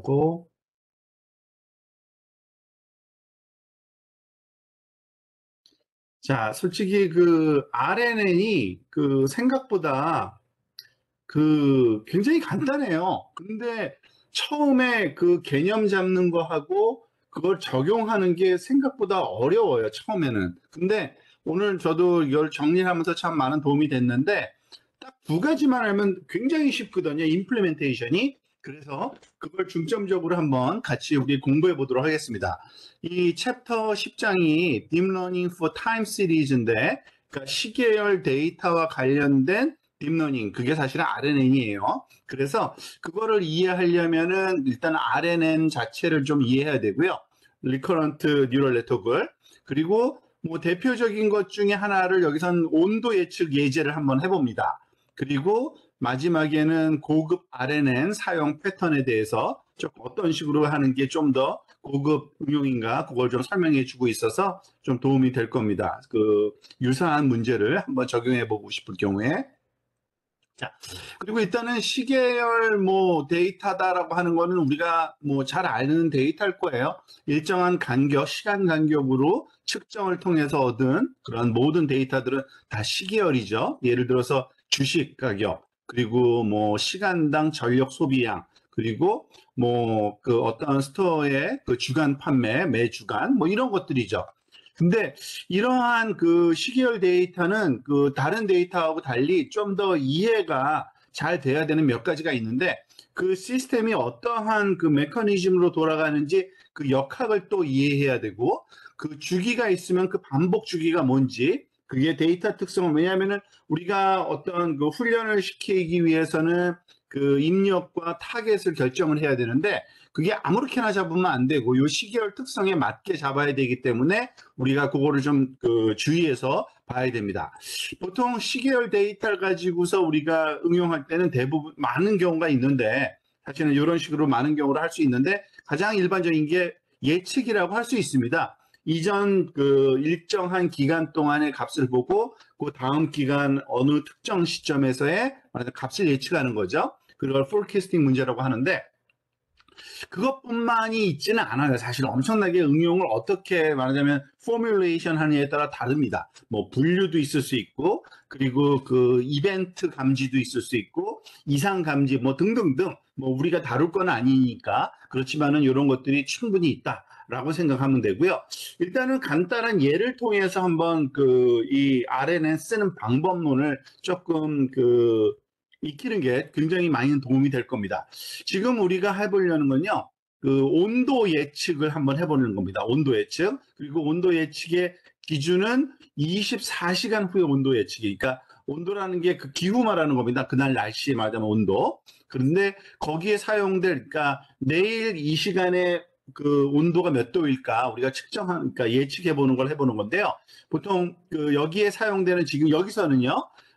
고 자, 솔직히 그 RNN이 그 생각보다 굉장히 간단해요. 근데 처음에 그 개념 잡는 거 하고 그걸 적용하는 게 생각보다 어려워요, 처음에는. 근데 오늘 저도 이걸 정리하면서 참 많은 도움이 됐는데 딱 두 가지만 알면 굉장히 쉽거든요, 임플리멘테이션이. 그래서 그걸 중점적으로 한번 같이 우리 공부해 보도록 하겠습니다. 이 챕터 10장이 Deep Learning for Time 시리즈인데, 그러니까 시계열 데이터와 관련된 딥러닝, 그게 사실은 RNN이에요. 그래서 그거를 이해하려면은 일단 RNN 자체를 좀 이해해야 되고요. 리커런트 뉴럴 네트워크를. 그리고 뭐 대표적인 것 중에 하나를 여기선 온도 예측 예제를 한번 해봅니다. 그리고 마지막에는 고급 RNN 사용 패턴에 대해서 좀 어떤 식으로 하는 게 좀 더 고급 응용인가 그걸 좀 설명해 주고 있어서 좀 도움이 될 겁니다. 그 유사한 문제를 한번 적용해 보고 싶을 경우에. 자, 그리고 일단은 시계열 뭐 데이터다라고 하는 거는 우리가 뭐 잘 아는 데이터일 거예요. 일정한 간격, 시간 간격으로 측정을 통해서 얻은 그런 모든 데이터들은 다 시계열이죠. 예를 들어서 주식 가격, 그리고 뭐 시간당 전력 소비량, 그리고 뭐 그 어떤 스토어의 그 주간 판매, 매주간 뭐 이런 것들이죠. 근데 이러한 그 시계열 데이터는 그 다른 데이터하고 달리 좀 더 이해가 잘 돼야 되는 몇 가지가 있는데 그 시스템이 어떠한 그 메커니즘으로 돌아가는지 그 역학을 또 이해해야 되고 그 주기가 있으면 그 반복 주기가 뭔지 그게 데이터 특성은 왜냐하면은 우리가 어떤 그 훈련을 시키기 위해서는 그 입력과 타겟을 결정을 해야 되는데 그게 아무렇게나 잡으면 안 되고 요 시계열 특성에 맞게 잡아야 되기 때문에 우리가 그거를 좀 그 주의해서 봐야 됩니다. 보통 시계열 데이터를 가지고서 우리가 응용할 때는 대부분 많은 경우가 있는데 사실은 이런 식으로 많은 경우를 할 수 있는데 가장 일반적인 게 예측이라고 할 수 있습니다. 이전 그 일정한 기간 동안의 값을 보고 그 다음 기간 어느 특정 시점에서의 값을 예측하는 거죠. 그걸 forecasting 문제라고 하는데 그것뿐만이 있지는 않아요. 사실 엄청나게 응용을 어떻게 말하자면 포뮬레이션 하느냐에 따라 다릅니다. 뭐 분류도 있을 수 있고 그리고 그 이벤트 감지도 있을 수 있고 이상 감지 뭐 등등등 뭐 우리가 다룰 건 아니니까 그렇지만은 이런 것들이 충분히 있다라고 생각하면 되고요. 일단은 간단한 예를 통해서 한번 그 이 RNN 쓰는 방법론을 조금 그 익히는 게 굉장히 많이 도움이 될 겁니다. 지금 우리가 해보려는 건요, 그 온도 예측을 한번 해보는 겁니다. 온도 예측. 그리고 온도 예측의 기준은 24시간 후의 온도 예측이. 그러니까 온도라는 게 그 기후 말하는 겁니다. 그날 날씨 말하자면 온도. 그런데 거기에 사용될, 그러니까 내일 이 시간에 그 온도가 몇 도일까 우리가 측정한, 그러니까 예측해 보는 걸 해보는 건데요. 보통 그 여기에 사용되는 지금 여기서는요,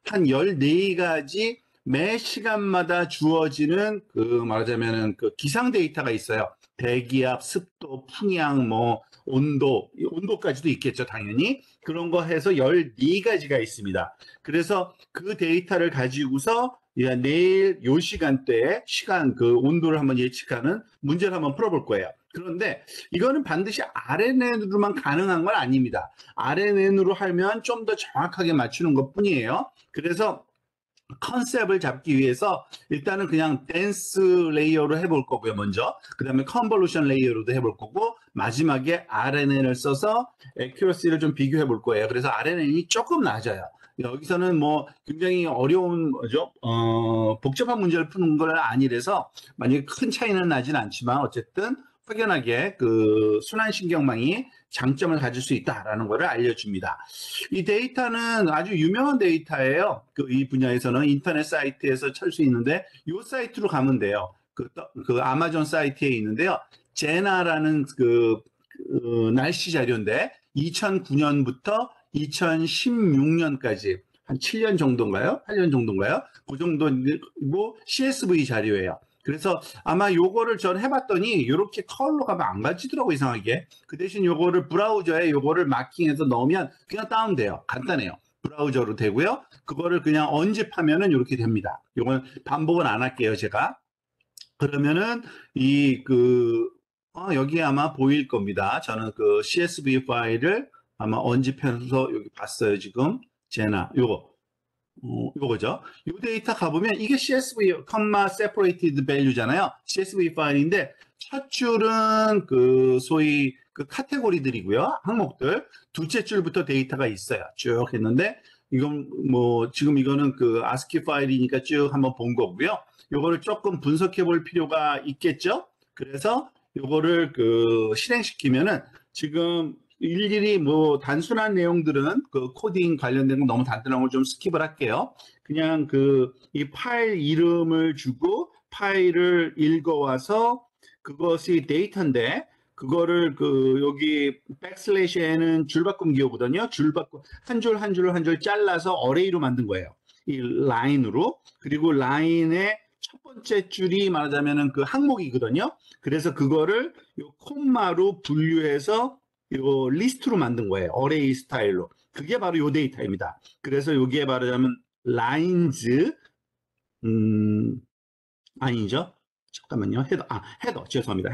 한 14가지 매 시간마다 주어지는 그 말하자면은 그 기상 데이터가 있어요. 대기압, 습도, 풍향, 뭐 온도, 온도까지도 있겠죠, 당연히. 그런 거 해서 14가지가 있습니다. 그래서 그 데이터를 가지고서 내일 요 시간대에 시간 그 온도를 한번 예측하는 문제를 한번 풀어볼 거예요. 그런데 이거는 반드시 RNN으로만 가능한 건 아닙니다. RNN으로 하면 좀 더 정확하게 맞추는 것 뿐이에요. 그래서 컨셉을 잡기 위해서 일단은 그냥 댄스 레이어로 해볼 거고요, 먼저. 그 다음에 컨볼루션 레이어로도 해볼 거고, 마지막에 RNN을 써서 액큐러시를 좀 비교해 볼 거예요. 그래서 RNN이 조금 낮아요. 여기서는 뭐 굉장히 어려운 거죠. 복잡한 문제를 푸는 건 아니라서 만약에 큰 차이는 나진 않지만 어쨌든 확연하게 그 순환신경망이 장점을 가질 수 있다라는 것을 알려줍니다. 이 데이터는 아주 유명한 데이터예요. 그 이 분야에서는 인터넷 사이트에서 찾을 수 있는데 이 사이트로 가면 돼요. 그 아마존 사이트에 있는데요. 제나라는 그 날씨 자료인데 2009년부터 2016년까지 한 7년 정도인가요? 8년 정도인가요? 그 정도고 CSV 자료예요. 그래서 아마 요거를 전 해봤더니 이렇게 컬러가 안 가지더라고 이상하게. 그 대신 요거를 브라우저에 요거를 마킹해서 넣으면 그냥 다운돼요. 간단해요. 브라우저로 되고요. 그거를 그냥 언집하면은 이렇게 됩니다. 요건 반복은 안 할게요, 제가. 그러면은 여기 아마 보일 겁니다. 저는 그 CSV 파일을 아마 언집해서 여기 봤어요. 지금 제나 요거죠. 요 데이터 가보면 이게 CSV, separated value잖아요. CSV 파일인데 첫 줄은 그 소위 그 카테고리들이고요. 항목들. 둘째 줄부터 데이터가 있어요. 쭉 했는데 이건 뭐 지금 이거는 그 ASCII 파일이니까 쭉 한번 본 거고요. 요거를 조금 분석해 볼 필요가 있겠죠. 그래서 요거를 그 실행시키면은 지금 일일이 뭐 단순한 내용들은 그 코딩 관련된 거 너무 단순한 걸 좀 스킵을 할게요. 그냥 그 이 파일 이름을 주고 파일을 읽어와서 그것이 데이터인데 그거를 그 여기 백슬래시에는 줄바꿈 기호거든요. 줄바꿈 한 줄 한 줄 한 줄 잘라서 어레이로 만든 거예요. 이 라인으로. 그리고 라인의 첫 번째 줄이 말하자면은 그 항목이거든요. 그래서 그거를 요 콤마로 분류해서 요 리스트로 만든 거예요. 어레이 스타일로. 그게 바로 요 데이터입니다. 그래서 여기에 말하자면 라인즈 아니죠. 잠깐만요. 헤더. 죄송합니다.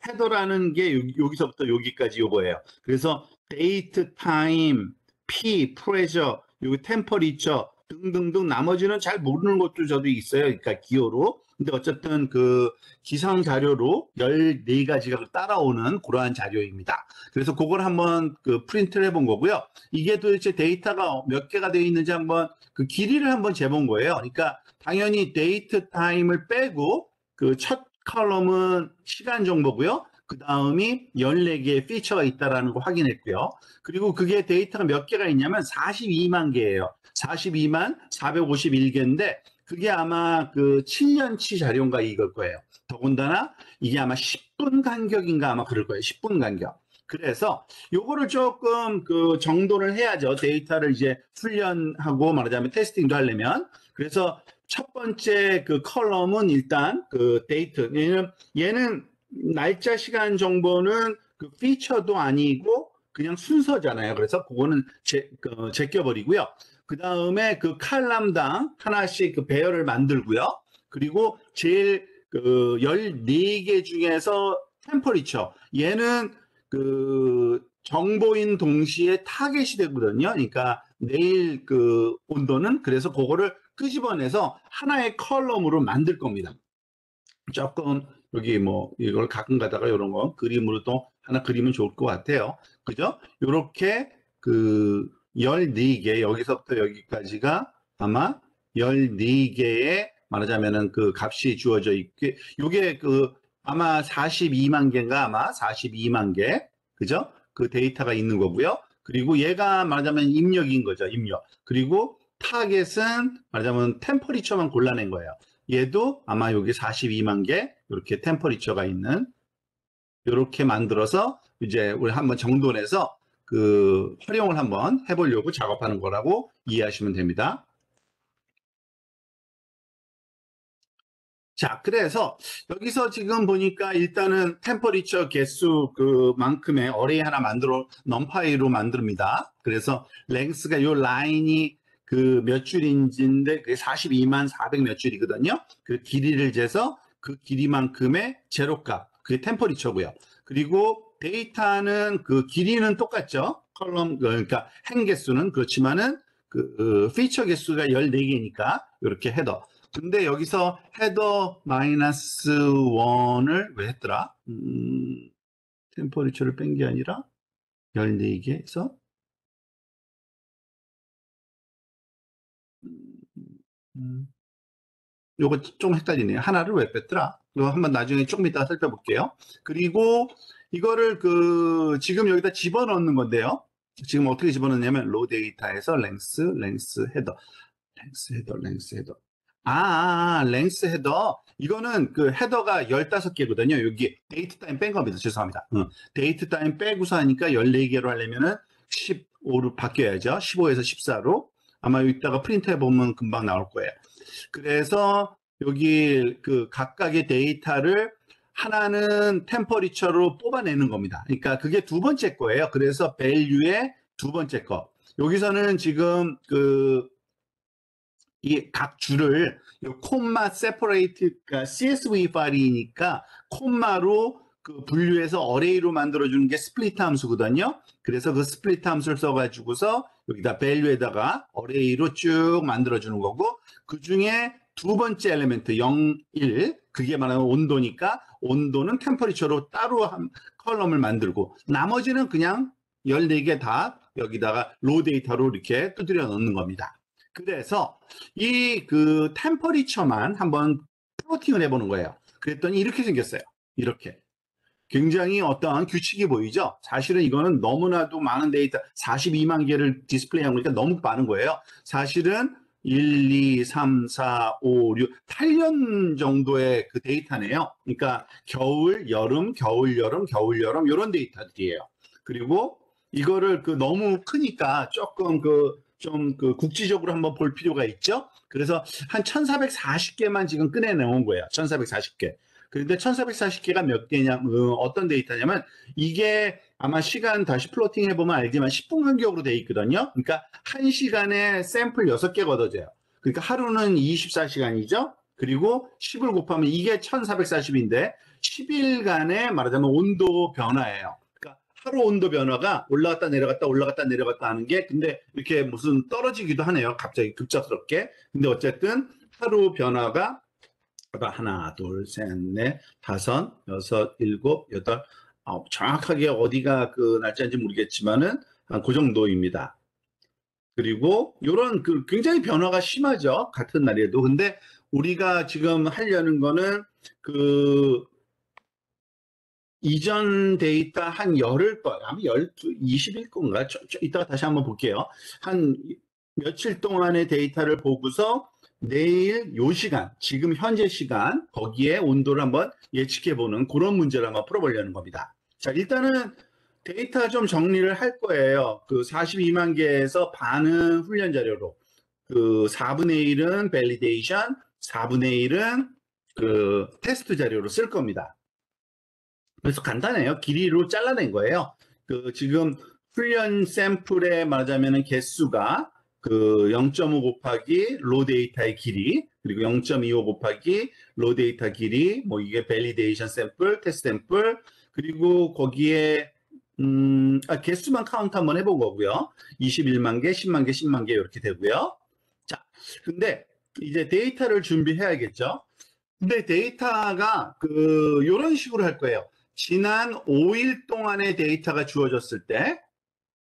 헤더라는 게 여기서부터 여기까지 요거예요. 그래서 데이트, 타임, 피, 프레셔, 요 템퍼리처 등등등 나머지는 잘 모르는 것도 저도 있어요. 그러니까 기호로. 근데 어쨌든 그 기상 자료로 14가지가 따라오는 그러한 자료입니다. 그래서 그걸 한번 그 프린트를 해본 거고요. 이게 도대체 데이터가 몇 개가 되어 있는지 한번 그 길이를 한번 재본 거예요. 그러니까 당연히 데이트 타임을 빼고 그 첫 컬럼은 시간 정보고요. 그 다음이 14개의 피처가 있다라는 거 확인했고요. 그리고 그게 데이터가 몇 개가 있냐면 42만 개예요. 42만 451개인데 그게 아마 그 7년치 자료인가 이걸 거예요. 더군다나 이게 아마 10분 간격인가 아마 그럴 거예요. 10분 간격. 그래서 요거를 조금 그 정돈을 해야죠. 데이터를 이제 훈련하고 말하자면 테스팅도 하려면. 그래서 첫 번째 그 컬럼은 일단 그 데이트. 얘는 날짜 시간 정보는 그 피처도 아니고 그냥 순서잖아요. 그래서 그거는 제껴버리고요. 그 다음에 그 칼럼당 하나씩 그 배열을 만들고요. 그리고 제일 그 14개 중에서 템퍼리처. 얘는 그 정보인 동시에 타겟이 되거든요. 그러니까 내일 그 온도는 그래서 그거를 끄집어내서 하나의 컬럼으로 만들 겁니다. 조금 여기 뭐 이걸 가끔 가다가 이런 거 그림으로 또 하나 그리면 좋을 것 같아요. 그죠? 요렇게 그 14개 여기서부터 여기까지가 아마 14개의 말하자면은 그 값이 주어져 있게 요게 그 아마 42만 개인가 아마 42만 개 그죠? 그 데이터가 있는 거고요. 그리고 얘가 말하자면 입력인 거죠. 입력. 그리고 타겟은 말하자면 템퍼리처만 골라낸 거예요. 얘도 아마 여기 42만 개 이렇게 템퍼리처가 있는 이렇게 만들어서 이제 우리 한번 정돈해서 그 활용을 한번 해보려고 작업하는 거라고 이해하시면 됩니다. 자, 그래서 여기서 지금 보니까 일단은 템퍼리처 개수 그만큼의 어레이 하나 만들어 넘파이로 만듭니다. 그래서 랭스가 요 라인이 그 몇 줄인지인데 그게 42만 400 몇 줄이거든요. 그 길이를 재서 그 길이만큼의 제로값, 그게 템퍼리처고요. 그리고 데이터는 그 길이는 똑같죠. 컬럼 그러니까 행 개수는 그렇지만은 그 피처 개수가 14개니까 이렇게 헤더. 근데 여기서 헤더 마이너스 1을 왜 했더라? 템퍼리처를 뺀 게 아니라 14개에서 음, 요거 좀 헷갈리네요. 하나를 왜 뺐더라? 이거 한번 나중에 조금 이따 살펴볼게요. 그리고 이거를 그 지금 여기다 집어넣는 건데요. 지금 어떻게 집어넣냐면 로 데이터에서 랭스 헤더. 랭스 헤더. 이거는 그 헤더가 15개거든요. 여기 데이트 타임 뺀 겁니다. 죄송합니다. 데이트 타임 빼고서 하니까 14개로 하려면은 15로 바뀌어야죠. 15에서 14로. 아마 이따가 프린트 해보면 금방 나올 거예요. 그래서 여기 그 각각의 데이터를 하나는 템퍼리처로 뽑아내는 겁니다. 그러니까 그게 두 번째 거예요. 그래서 value의 두 번째 거. 여기서는 지금 그 이 각 줄을 요 콤마 세퍼레이트가 CSV 파일이니까 콤마로 그 분류해서 어레이로 만들어주는 게 스플리트 함수거든요. 그래서 그 스플리트 함수를 써가지고서 여기다 밸류에다가 어레이로 쭉 만들어주는 거고, 그 중에 두 번째 엘리멘트 0, 1, 그게 말하는 온도니까 온도는 템퍼리처로 따로 한 컬럼을 만들고, 나머지는 그냥 14개 다 여기다가 로 데이터로 이렇게 두드려 넣는 겁니다. 그래서 이 그 템퍼리처만 한번 플로팅을 해보는 거예요. 그랬더니 이렇게 생겼어요. 이렇게. 굉장히 어떠한 규칙이 보이죠? 사실은 이거는 너무나도 많은 데이터, 42만 개를 디스플레이한 거니까 너무 많은 거예요. 사실은 1, 2, 3, 4, 5, 6, 8년 정도의 그 데이터네요. 그러니까 겨울, 여름, 겨울, 여름, 겨울, 여름 이런 데이터들이에요. 그리고 이거를 그 너무 크니까 조금 좀 국지적으로 한번 볼 필요가 있죠. 그래서 한 1440개만 지금 꺼내놓은 거예요. 1440개. 그런데 1440개가 몇 개냐, 어떤 데이터냐면, 이게 아마 시간 다시 플로팅 해보면 알지만 10분 간격으로 돼 있거든요. 그러니까 1시간에 샘플 6개가 얻어져요. 그러니까 하루는 24시간이죠. 그리고 10을 곱하면 이게 1440인데 10일간의 말하자면 온도 변화예요. 그러니까 하루 온도 변화가 올라갔다 내려갔다 올라갔다 내려갔다 하는 게, 근데 이렇게 무슨 떨어지기도 하네요. 갑자기 급작스럽게. 근데 어쨌든 하루 변화가 하나, 둘, 셋, 넷, 다섯, 여섯, 일곱, 여덟, 아홉. 정확하게 어디가 그 날짜인지 모르겠지만은 그 정도입니다. 그리고 이런 그 굉장히 변화가 심하죠. 같은 날에도. 근데 우리가 지금 하려는 거는 그 이전 데이터 한 열흘 거, 아마 20일 건가? 이따가 다시 한번 볼게요. 한 며칠 동안의 데이터를 보고서 내일 요 시간, 지금 현재 시간, 거기에 온도를 한번 예측해보는 그런 문제를 한번 풀어보려는 겁니다. 자, 일단은 데이터 좀 정리를 할 거예요. 그 42만 개에서 반은 훈련 자료로, 그 4분의 1은 밸리데이션, 4분의 1은 그 테스트 자료로 쓸 겁니다. 그래서 간단해요. 길이로 잘라낸 거예요. 그 지금 훈련 샘플에 말하자면은 개수가 그 0.5 곱하기 로 데이터의 길이, 그리고 0.25 곱하기 로 데이터 길이, 뭐 이게 밸리데이션 샘플, 테스트 샘플, 그리고 거기에 개수만 카운트 한번 해본 거고요. 21만 개, 10만 개, 10만 개 이렇게 되고요. 자, 근데 이제 데이터를 준비해야겠죠. 근데 데이터가 요런 식으로 할 거예요. 지난 5일 동안의 데이터가 주어졌을 때,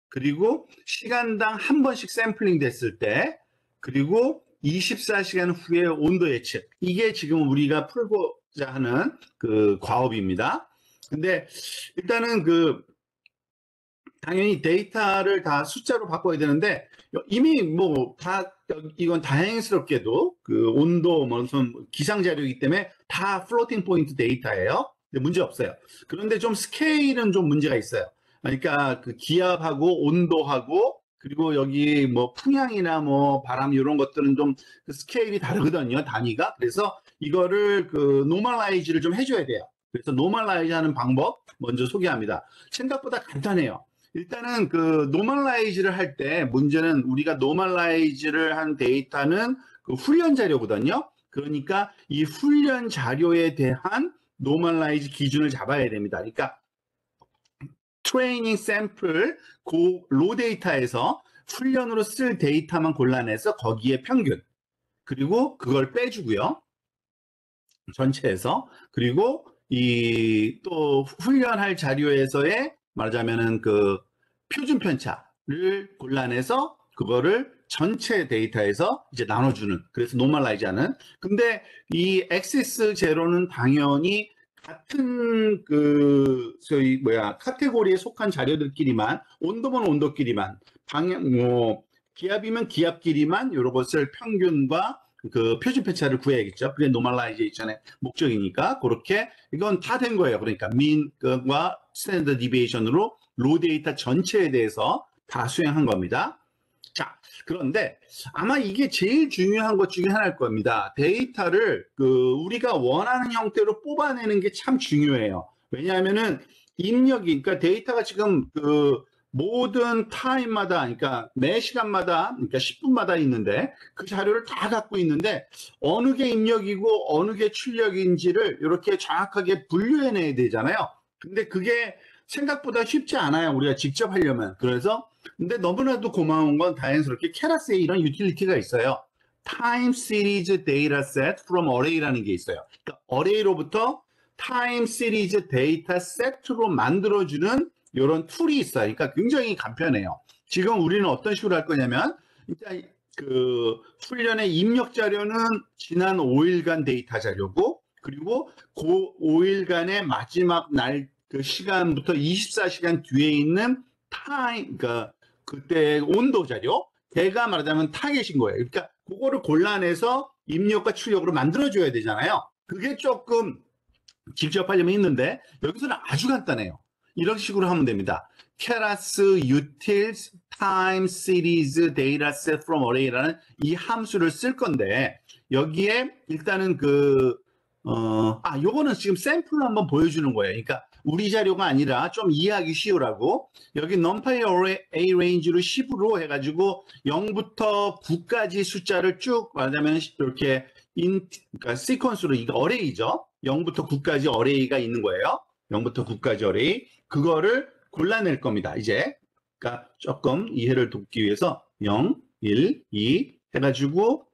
그리고 시간당 한 번씩 샘플링 됐을 때, 그리고 24시간 후에 온도 예측. 이게 지금 우리가 풀고자 하는 그 과업입니다. 근데 일단은 당연히 데이터를 다 숫자로 바꿔야 되는데, 이미 뭐 이건 다행스럽게도 그 온도 무슨 기상 자료이기 때문에 다 플로팅 포인트 데이터예요. 근데 문제 없어요. 그런데 좀 스케일은 좀 문제가 있어요. 그러니까 그 기압하고 온도하고, 그리고 여기 뭐 풍향이나 뭐 바람 이런 것들은 좀 그 스케일이 다르거든요, 단위가. 그래서 이거를 그 노멀라이즈를 좀 해줘야 돼요. 그래서 노멀라이즈 하는 방법 먼저 소개합니다. 생각보다 간단해요. 일단은 그 노멀라이즈를 할 때 문제는, 우리가 노멀라이즈를 한 데이터는 그 훈련 자료거든요. 그러니까 이 훈련 자료에 대한 노멀라이즈 기준을 잡아야 됩니다. 그러니까 트레이닝 샘플 로 데이터에서 훈련으로 쓸 데이터만 골라내서 거기에 평균, 그리고 그걸 빼주고요. 전체에서. 그리고 이 또 훈련할 자료에서의 말하자면은 그 표준 편차를 골라내서 그거를 전체 데이터에서 이제 나눠주는, 그래서 노멀라이즈하는. 근데 이 액세스 제로는 당연히 같은 소위 카테고리에 속한 자료들끼리만, 온도면 온도끼리만, 방향 기압이면 기압끼리만 이런 것을 평균과 그 표준 편차를 구해야겠죠. 그게 노멀라이제이션의 목적이니까. 그렇게 이건 다 된 거예요. 그러니까 민과 스탠더드 디비에이션으로 로 데이터 전체에 대해서 다 수행한 겁니다. 자, 그런데 아마 이게 제일 중요한 것 중에 하나일 겁니다. 데이터를 우리가 원하는 형태로 뽑아내는 게 참 중요해요. 왜냐하면은 입력이, 그러니까 데이터가 지금 모든 타임마다, 그러니까 매 시간마다, 그러니까 10분마다 있는데 그 자료를 다 갖고 있는데 어느 게 입력이고 어느 게 출력인지를 이렇게 정확하게 분류해내야 되잖아요. 근데 그게 생각보다 쉽지 않아요. 우리가 직접 하려면. 그래서 근데 너무나도 고마운 건 자연스럽게 케라스에 이런 유틸리티가 있어요. Time Series Dataset from Array라는 게 있어요. 그러니까 Array로부터 Time Series Dataset로 만들어주는 이런 툴이 있어요. 그러니까 굉장히 간편해요. 지금 우리는 어떤 식으로 할 거냐면 일단 그 훈련의 입력 자료는 지난 5일간 데이터 자료고 그리고 그 5일간의 마지막 날 그 시간부터 24시간 뒤에 있는 타임 그러니까 그때 온도 자료 걔가 말하자면 타겟인 거예요. 그러니까 그거를 골라내서 입력과 출력으로 만들어줘야 되잖아요. 그게 조금 직접 하려면 있는데 여기서는 아주 간단해요. 이런 식으로 하면 됩니다. keras utils time series dataset from array라는 이 함수를 쓸 건데 여기에 일단은 요거는 지금 샘플로 한번 보여주는 거예요. 그러니까 우리 자료가 아니라 좀 이해하기 쉬우라고 여기 numpy array range로 10으로 해가지고 0부터 9까지 숫자를 쭉 말하자면 이렇게 그러니까 시퀀스로 이거 어레이죠. 0부터 9까지 어레이가 있는 거예요. 0부터 9까지 어레이. 그거를 골라낼 겁니다. 이제. 그러니까 조금 이해를 돕기 위해서 0, 1, 2 해가지고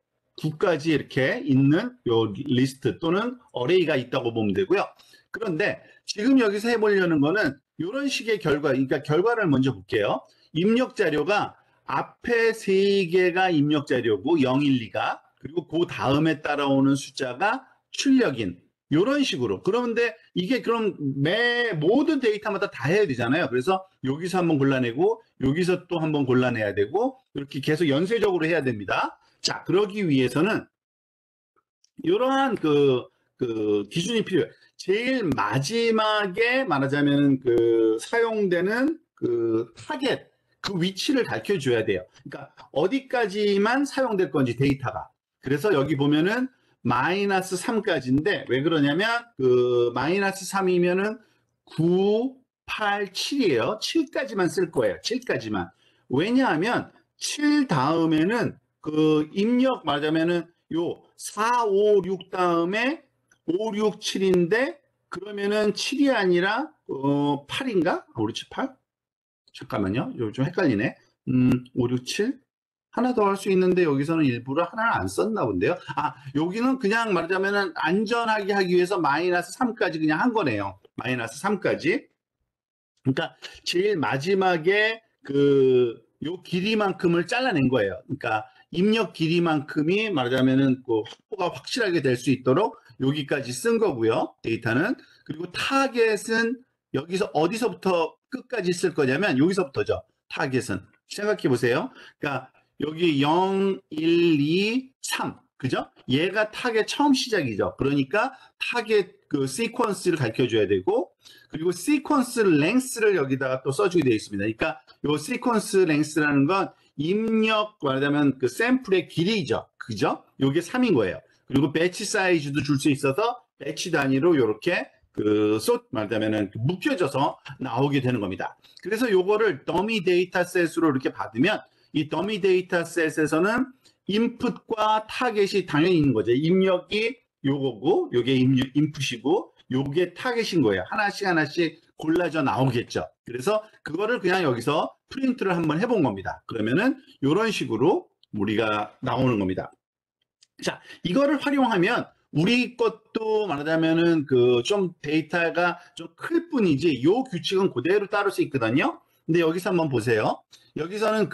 9까지 이렇게 있는 요 리스트 또는 어레이가 있다고 보면 되고요. 그런데 지금 여기서 해보려는 거는 이런 식의 결과, 그러니까 결과를 먼저 볼게요. 입력 자료가 앞에 3개가 입력 자료고 0, 1, 2가 그리고 그 다음에 따라오는 숫자가 출력인 이런 식으로. 그런데 이게 그럼 모든 데이터마다 다 해야 되잖아요. 그래서 여기서 한번 골라내고 여기서 또 한번 골라내야 되고 이렇게 계속 연쇄적으로 해야 됩니다. 자, 그러기 위해서는 이러한 기준이 필요해요. 제일 마지막에 말하자면 사용되는 타겟 그 위치를 가르쳐 줘야 돼요. 그러니까 어디까지만 사용될 건지 데이터가. 그래서 여기 보면은 마이너스 3까지인데 왜 그러냐면 마이너스 3이면은 9, 8, 7이에요. 7까지만 쓸 거예요. 7까지만. 왜냐하면 7 다음에는 입력 말하자면은 요 4, 5, 6 다음에 5, 6, 7인데 그러면은 7이 아니라 8인가? 우리 8? 잠깐만요. 이거 좀 헷갈리네. 5, 6, 7? 하나 더 할 수 있는데 여기서는 일부러 하나를 안 썼나 본데요. 여기는 그냥 말하자면은 안전하게 하기 위해서 마이너스 3까지 그냥 한 거네요. 마이너스 3까지. 그러니까 제일 마지막에 요 길이만큼을 잘라낸 거예요. 그러니까 입력 길이만큼이 말하자면은 확보가 확실하게 될 수 있도록 여기까지 쓴 거고요. 데이터는. 그리고 타겟은 여기서 어디서부터 끝까지 쓸 거냐면 여기서부터죠. 타겟은. 생각해 보세요. 그러니까 여기 0, 1, 2, 3. 그죠? 얘가 타겟 처음 시작이죠. 그러니까 타겟 시퀀스를 가르쳐 줘야 되고 그리고 시퀀스 랭스를 여기다가 또 써주게 되어 있습니다. 그러니까 요 시퀀스 랭스라는 건 입력 말하자면 샘플의 길이죠. 그죠? 요게 3인 거예요. 그리고 배치 사이즈도 줄 수 있어서 배치 단위로 요렇게 말하자면은 묶여져서 나오게 되는 겁니다. 그래서 요거를 더미 데이터셋으로 이렇게 받으면 이 더미 데이터셋에서는 인풋과 타겟이 당연히 있는 거죠. 입력이 요거고 요게 인풋이고 요게 타겟인 거예요. 하나씩 하나씩 골라져 나오겠죠. 그래서 그거를 그냥 여기서 프린트를 한번 해본 겁니다. 그러면은 이런 식으로 우리가 나오는 겁니다. 자, 이거를 활용하면 우리 것도 말하자면은 좀 데이터가 좀 클 뿐이지 요 규칙은 그대로 따를 수 있거든요. 근데 여기서 한번 보세요. 여기서는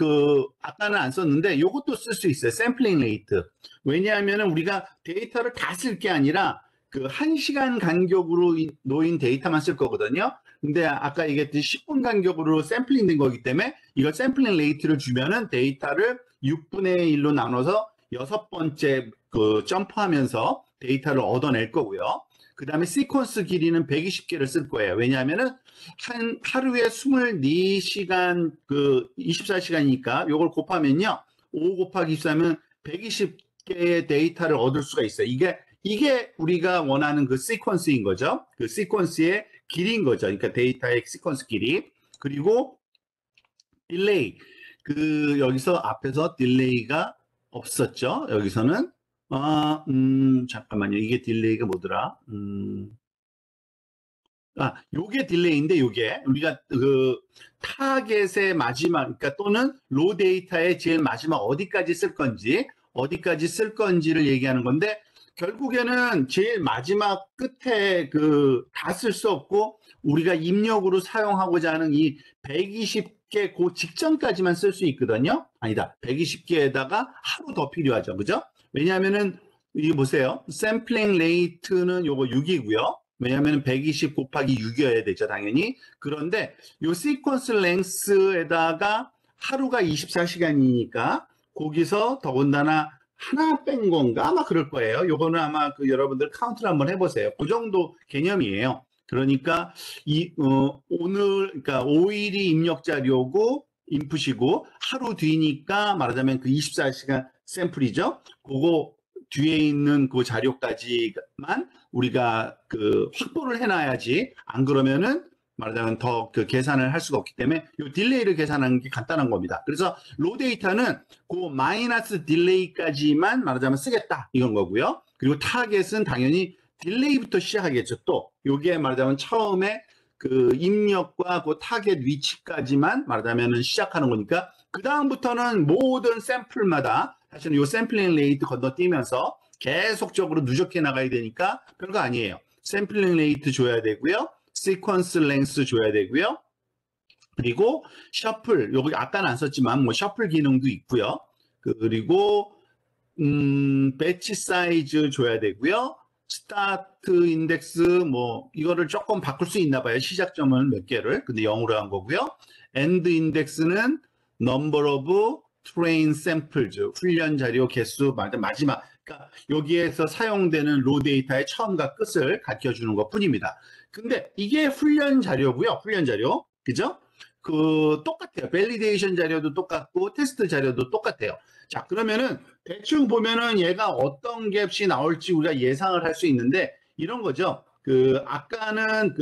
아까는 안 썼는데 요것도 쓸 수 있어요. 샘플링 레이트. 왜냐하면은 우리가 데이터를 다 쓸 게 아니라 1시간 간격으로 놓인 데이터만 쓸 거거든요. 근데 아까 얘기했듯이 10분 간격으로 샘플링 된 거기 때문에 이거 샘플링 레이트를 주면은 데이터를 6분의 1로 나눠서 6번째 점프하면서 데이터를 얻어낼 거고요. 그 다음에 시퀀스 길이는 120개를 쓸 거예요. 왜냐하면은 하루에 24시간 24시간이니까 요걸 곱하면요. 5 곱하기 24면 120개의 데이터를 얻을 수가 있어요. 이게 우리가 원하는 시퀀스인 거죠. 시퀀스의 길이인 거죠. 그러니까 데이터의 시퀀스 길이. 그리고 딜레이. 여기서 앞에서 딜레이가 없었죠. 여기서는 잠깐만요. 이게 딜레이가 뭐더라? 요게 딜레이인데, 요게 우리가 타겟의 마지막, 그러니까 또는 로 데이터의 제일 마지막 어디까지 쓸 건지를 얘기하는 건데, 결국에는 제일 마지막 끝에 다 쓸 수 없고 우리가 입력으로 사용하고자 하는 이 120개 그 직전까지만 쓸 수 있거든요. 아니다. 120개에다가 하루 더 필요하죠. 그죠? 왜냐하면은 이게 보세요. 샘플링 레이트는 요거 6이고요. 왜냐하면 120 곱하기 6이어야 되죠, 당연히. 그런데 요 시퀀스 랭스에다가 하루가 24시간이니까 거기서 더군다나 하나 뺀 건가? 아마 그럴 거예요. 요거는 아마 여러분들 카운트를 한번 해보세요. 그 정도 개념이에요. 그러니까 그러니까 5일이 입력 자료고 인풋이고 하루 뒤니까 말하자면 24시간 샘플이죠. 그거 뒤에 있는 그 자료까지만 우리가 확보를 해놔야지. 안 그러면은 말하자면 더 계산을 할 수가 없기 때문에 이 딜레이를 계산하는 게 간단한 겁니다. 그래서 로 데이터는 그 마이너스 딜레이까지만 말하자면 쓰겠다 이건 거고요. 그리고 타겟은 당연히 딜레이부터 시작하겠죠. 또 요게 말하자면 처음에 입력과 그 타겟 위치까지만 말하자면 시작하는 거니까 그 다음부터는 모든 샘플마다 사실은 요 샘플링 레이트 건너뛰면서 계속적으로 누적해 나가야 되니까 별거 아니에요. 샘플링 레이트 줘야 되고요. 시퀀스 랭스 줘야 되고요. 그리고 셔플, 여기 아까는 안 썼지만 뭐 셔플 기능도 있고요. 그리고 배치 사이즈 줘야 되고요. 스타트 인덱스 뭐 이거를 조금 바꿀 수 있나 봐요. 시작점은 몇 개를. 근데 0으로 한 거고요. 엔드 인덱스는 number of train samples, 훈련 자료 개수 마지막. 그러니까 여기에서 사용되는 로 데이터의 처음과 끝을 가르쳐 주는 것뿐입니다. 근데 이게 훈련 자료고요. 훈련 자료. 그죠? 똑같아요. 밸리데이션 자료도 똑같고 테스트 자료도 똑같아요. 자, 그러면은 대충 보면은 얘가 어떤 값이 나올지 우리가 예상을 할 수 있는데 이런 거죠. 아까는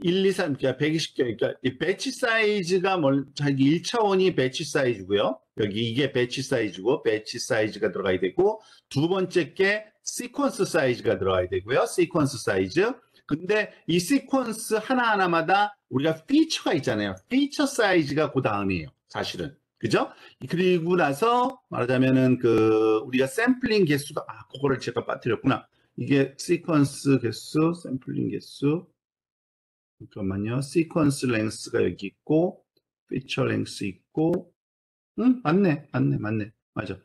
1, 2, 3, 그러니까 120개, 그러니까 이 배치 사이즈가 1차원이 배치 사이즈고요. 여기 이게 배치 사이즈고, 배치 사이즈가 들어가야 되고, 두 번째 게 시퀀스 사이즈가 들어가야 되고요. 시퀀스 사이즈. 근데 이 시퀀스 하나하나마다 우리가 피처가 있잖아요. 피처 사이즈가 그 다음이에요. 사실은. 그죠? 그리고 나서 말하자면은 우리가 샘플링 개수가, 그거를 제가 빠뜨렸구나. 이게 시퀀스 개수, 샘플링 개수. 잠깐만요. 시퀀스 랭스가 여기 있고, 피처 랭스 있고, 맞네. 맞아.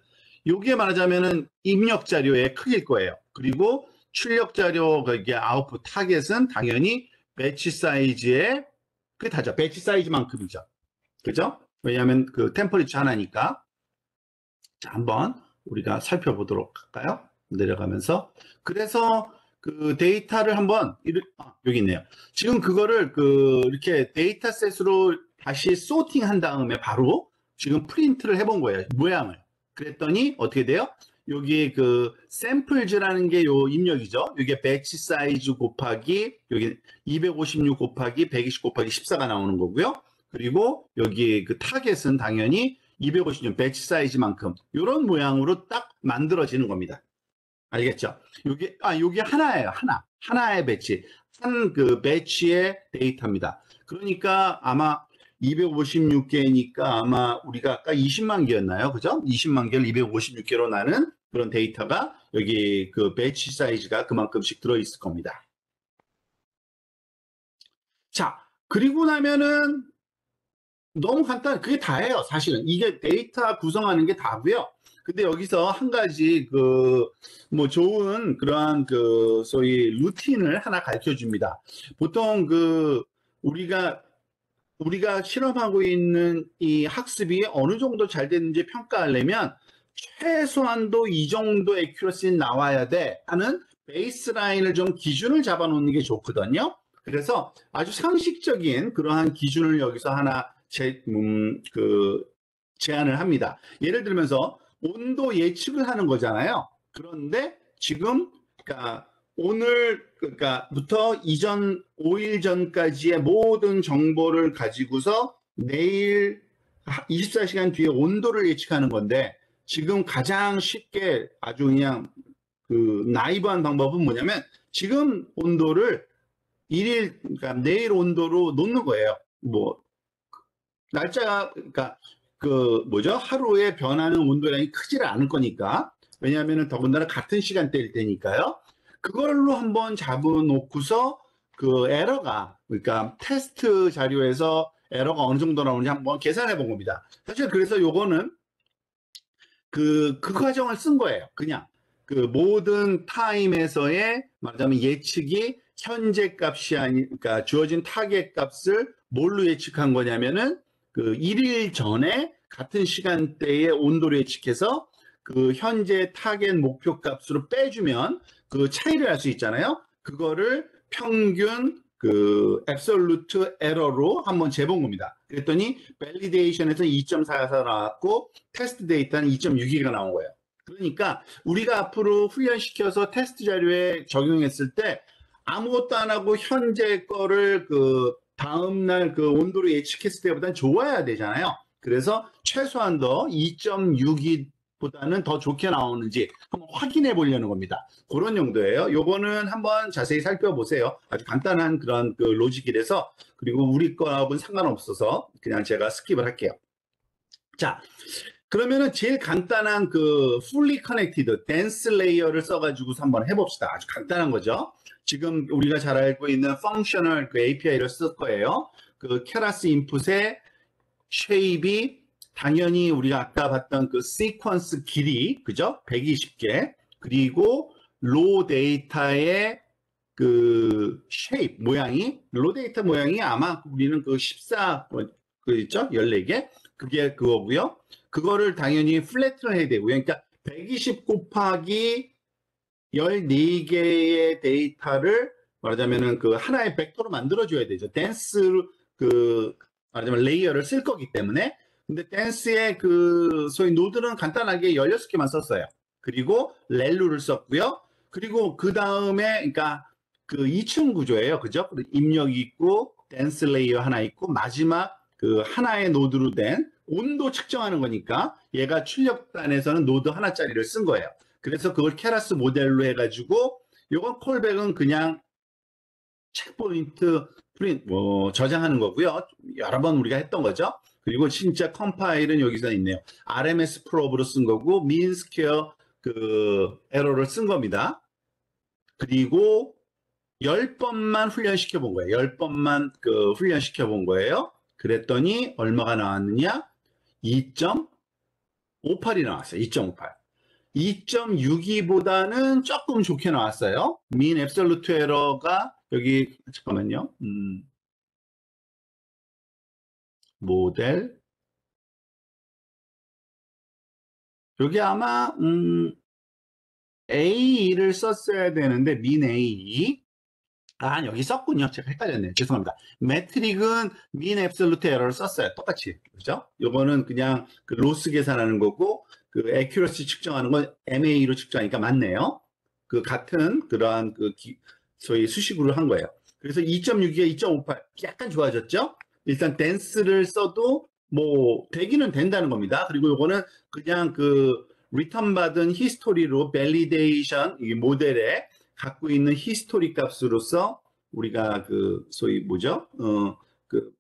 요게 말하자면은 입력 자료의 크기일 거예요. 그리고 출력 자료, 이게 아웃풋 타겟은 당연히 배치 사이즈의, 그게 다죠. 배치 사이즈만큼이죠. 그죠? 왜냐하면 템퍼리처 하나니까. 자, 한번 우리가 살펴보도록 할까요? 내려가면서. 그래서 데이터를 한번, 여기 있네요. 지금 그거를 이렇게 데이터셋으로 다시 소팅한 다음에 바로 지금 프린트를 해본 거예요. 모양을. 그랬더니 어떻게 돼요? 여기 샘플즈라는 게 요 입력이죠. 이게 배치 사이즈 곱하기 여기 256 곱하기 120 곱하기 14가 나오는 거고요. 그리고 여기 타겟은 당연히 256 배치 사이즈만큼 이런 모양으로 딱 만들어지는 겁니다. 알겠죠? 요게 하나예요. 하나의 배치. 한 배치의 데이터입니다. 그러니까 아마 256개니까 아마 우리가 아까 20만 개였나요? 그죠? 20만 개를 256개로 나는 그런 데이터가 여기 배치 사이즈가 그만큼씩 들어있을 겁니다. 자, 그리고 나면은 너무 간단, 그게 다예요, 사실은. 이게 데이터 구성하는 게 다고요. 근데 여기서 한 가지 뭐 좋은 그러한 소위 루틴을 하나 가르쳐 줍니다. 보통 우리가 실험하고 있는 이 학습이 어느 정도 잘 됐는지 평가하려면 최소한도 이 정도 액큐러시 나와야 돼 하는 베이스라인을 좀 기준을 잡아 놓는 게 좋거든요. 그래서 아주 상식적인 그러한 기준을 여기서 하나 제안을 합니다. 예를 들면서 온도 예측을 하는 거잖아요. 그런데 지금 그러니까 오늘부터 이전 5일 전까지의 모든 정보를 가지고서 내일 24시간 뒤에 온도를 예측하는 건데, 지금 가장 쉽게 아주 그냥 그 나이브한 방법은 뭐냐면, 지금 온도를 그러니까 내일 온도로 놓는 거예요. 뭐 날짜가, 그러니까 그 뭐죠? 하루에 변하는 온도량이 크지를 않을 거니까. 왜냐하면 더군다나 같은 시간대일 테니까요. 그걸로 한번 잡아놓고서 그 에러가, 그러니까 테스트 자료에서 에러가 어느 정도 나오는지 한번 계산해 본 겁니다. 사실 그래서 요거는 그 과정을 쓴 거예요. 그냥 그 모든 타임에서의 말하자면 예측이 현재 값이 그러니까 주어진 타겟 값을 뭘로 예측한 거냐면은 그 1일 전에 같은 시간대에 온도를 예측해서 그 현재 타겟 목표 값으로 빼주면 그 차이를 알 수 있잖아요. 그거를 평균 그 앱솔루트 에러로 한번 재본 겁니다. 그랬더니 밸리데이션에서 2.44 나왔고 테스트 데이터는 2.62가 나온 거예요. 그러니까 우리가 앞으로 훈련시켜서 테스트 자료에 적용했을 때 아무것도 안 하고 현재 거를 그 다음날 그 온도로 예측했을 때보다는 좋아야 되잖아요. 그래서 최소한 더 2.62보다는 더 좋게 나오는지 한번 확인해 보려는 겁니다. 그런 용도예요. 요거는 한번 자세히 살펴보세요. 아주 간단한 그런 그 로직이라서, 그리고 우리 거하고는 상관없어서 그냥 제가 스킵을 할게요. 자, 그러면은 제일 간단한 그 fully connected dense layer를 써가지고 한번 해봅시다. 아주 간단한 거죠. 지금 우리가 잘 알고 있는 functional 그 API를 쓸 거예요. 그 keras 인풋의 쉐입이 당연히 우리가 아까 봤던 그 시퀀스 길이, 그죠? 120개. 그리고 로 데이터의 그 쉐입 모양이, 로 데이터 모양이 아마 우리는 그 14, 그 있죠? 14개. 그게 그거고요. 그거를 당연히 플랫을 해야 되고요. 그러니까 120 곱하기 14개의 데이터를 말하자면은 그 하나의 벡터로 만들어줘야 되죠. 댄스 그 말하자면 레이어를 쓸 거기 때문에. 근데 댄스의 그 소위 노드는 간단하게 16개만 썼어요. 그리고 렐루를 썼고요. 그리고 그 다음에 그러니까 그 2층 구조예요. 그죠? 입력이 있고 댄스 레이어 하나 있고 마지막 그 하나의 노드로 된 온도 측정하는 거니까 얘가 출력단에서는 노드 하나짜리를 쓴 거예요. 그래서 그걸 케라스 모델로 해가지고 요건 콜백은 그냥 체크포인트 프린트 저장하는 거고요. 여러 번 우리가 했던 거죠. 그리고 진짜 컴파일은 여기서 있네요. RMS 프로브로 쓴 거고 민 스퀘어 그 에러를 쓴 겁니다. 그리고 10번만 훈련시켜 본 거예요. 10번만 그 훈련시켜 본 거예요. 그랬더니 얼마가 나왔느냐? 2.58이 나왔어요. 2.58. 2.62보다는 조금 좋게 나왔어요. 민 앱솔루트 에러가 여기 잠깐만요. 모델 여기 아마 A를 썼어야 되는데 민 A 여기 썼군요. 제가 헷갈렸네요. 죄송합니다. 매트릭은 민 앱솔루트 에러를 썼어요. 똑같이. 그죠? 요거는 그냥 그 로스 계산하는 거고, 그 액큐러시 측정하는 건 MA로 측정하니까 맞네요. 그 같은 그러한 그 소위 수식으로 한 거예요. 그래서 2.6에 2.58 약간 좋아졌죠? 일단 댄스를 써도 뭐 되기는 된다는 겁니다. 그리고 요거는 그냥 그 리턴 받은 히스토리로 밸리데이션 이 모델에 갖고 있는 히스토리 값으로서 우리가 그 소위 뭐죠? 그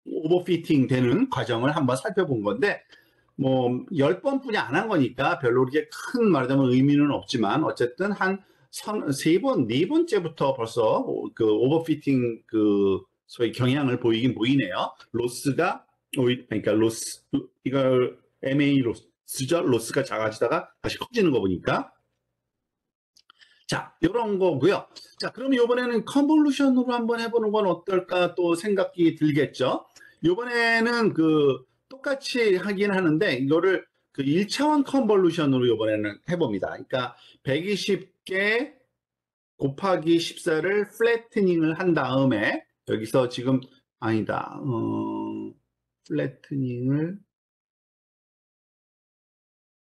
오버피팅 되는 과정을 한번 살펴본 건데 뭐 10번뿐이 안 한 거니까 별로 그렇게 큰 말하자면 의미는 없지만 어쨌든 한 3번, 4번째부터 벌써 그 오버피팅 그 소위 경향을 보이긴 보이네요. 로스가 그러니까 로스 이걸 MA 로스죠. 로스가 작아지다가 다시 커지는 거 보니까 자, 이런 거고요. 자, 그럼 이번에는 컨볼루션으로 한번 해보는 건 어떨까 또 생각이 들겠죠. 이번에는 그 똑같이 하긴 하는데 이거를 그 1차원 컨볼루션으로 이번에는 해봅니다. 그러니까 120개 곱하기 14를 플래트닝을 한 다음에 여기서 지금 아니다. 플래트닝을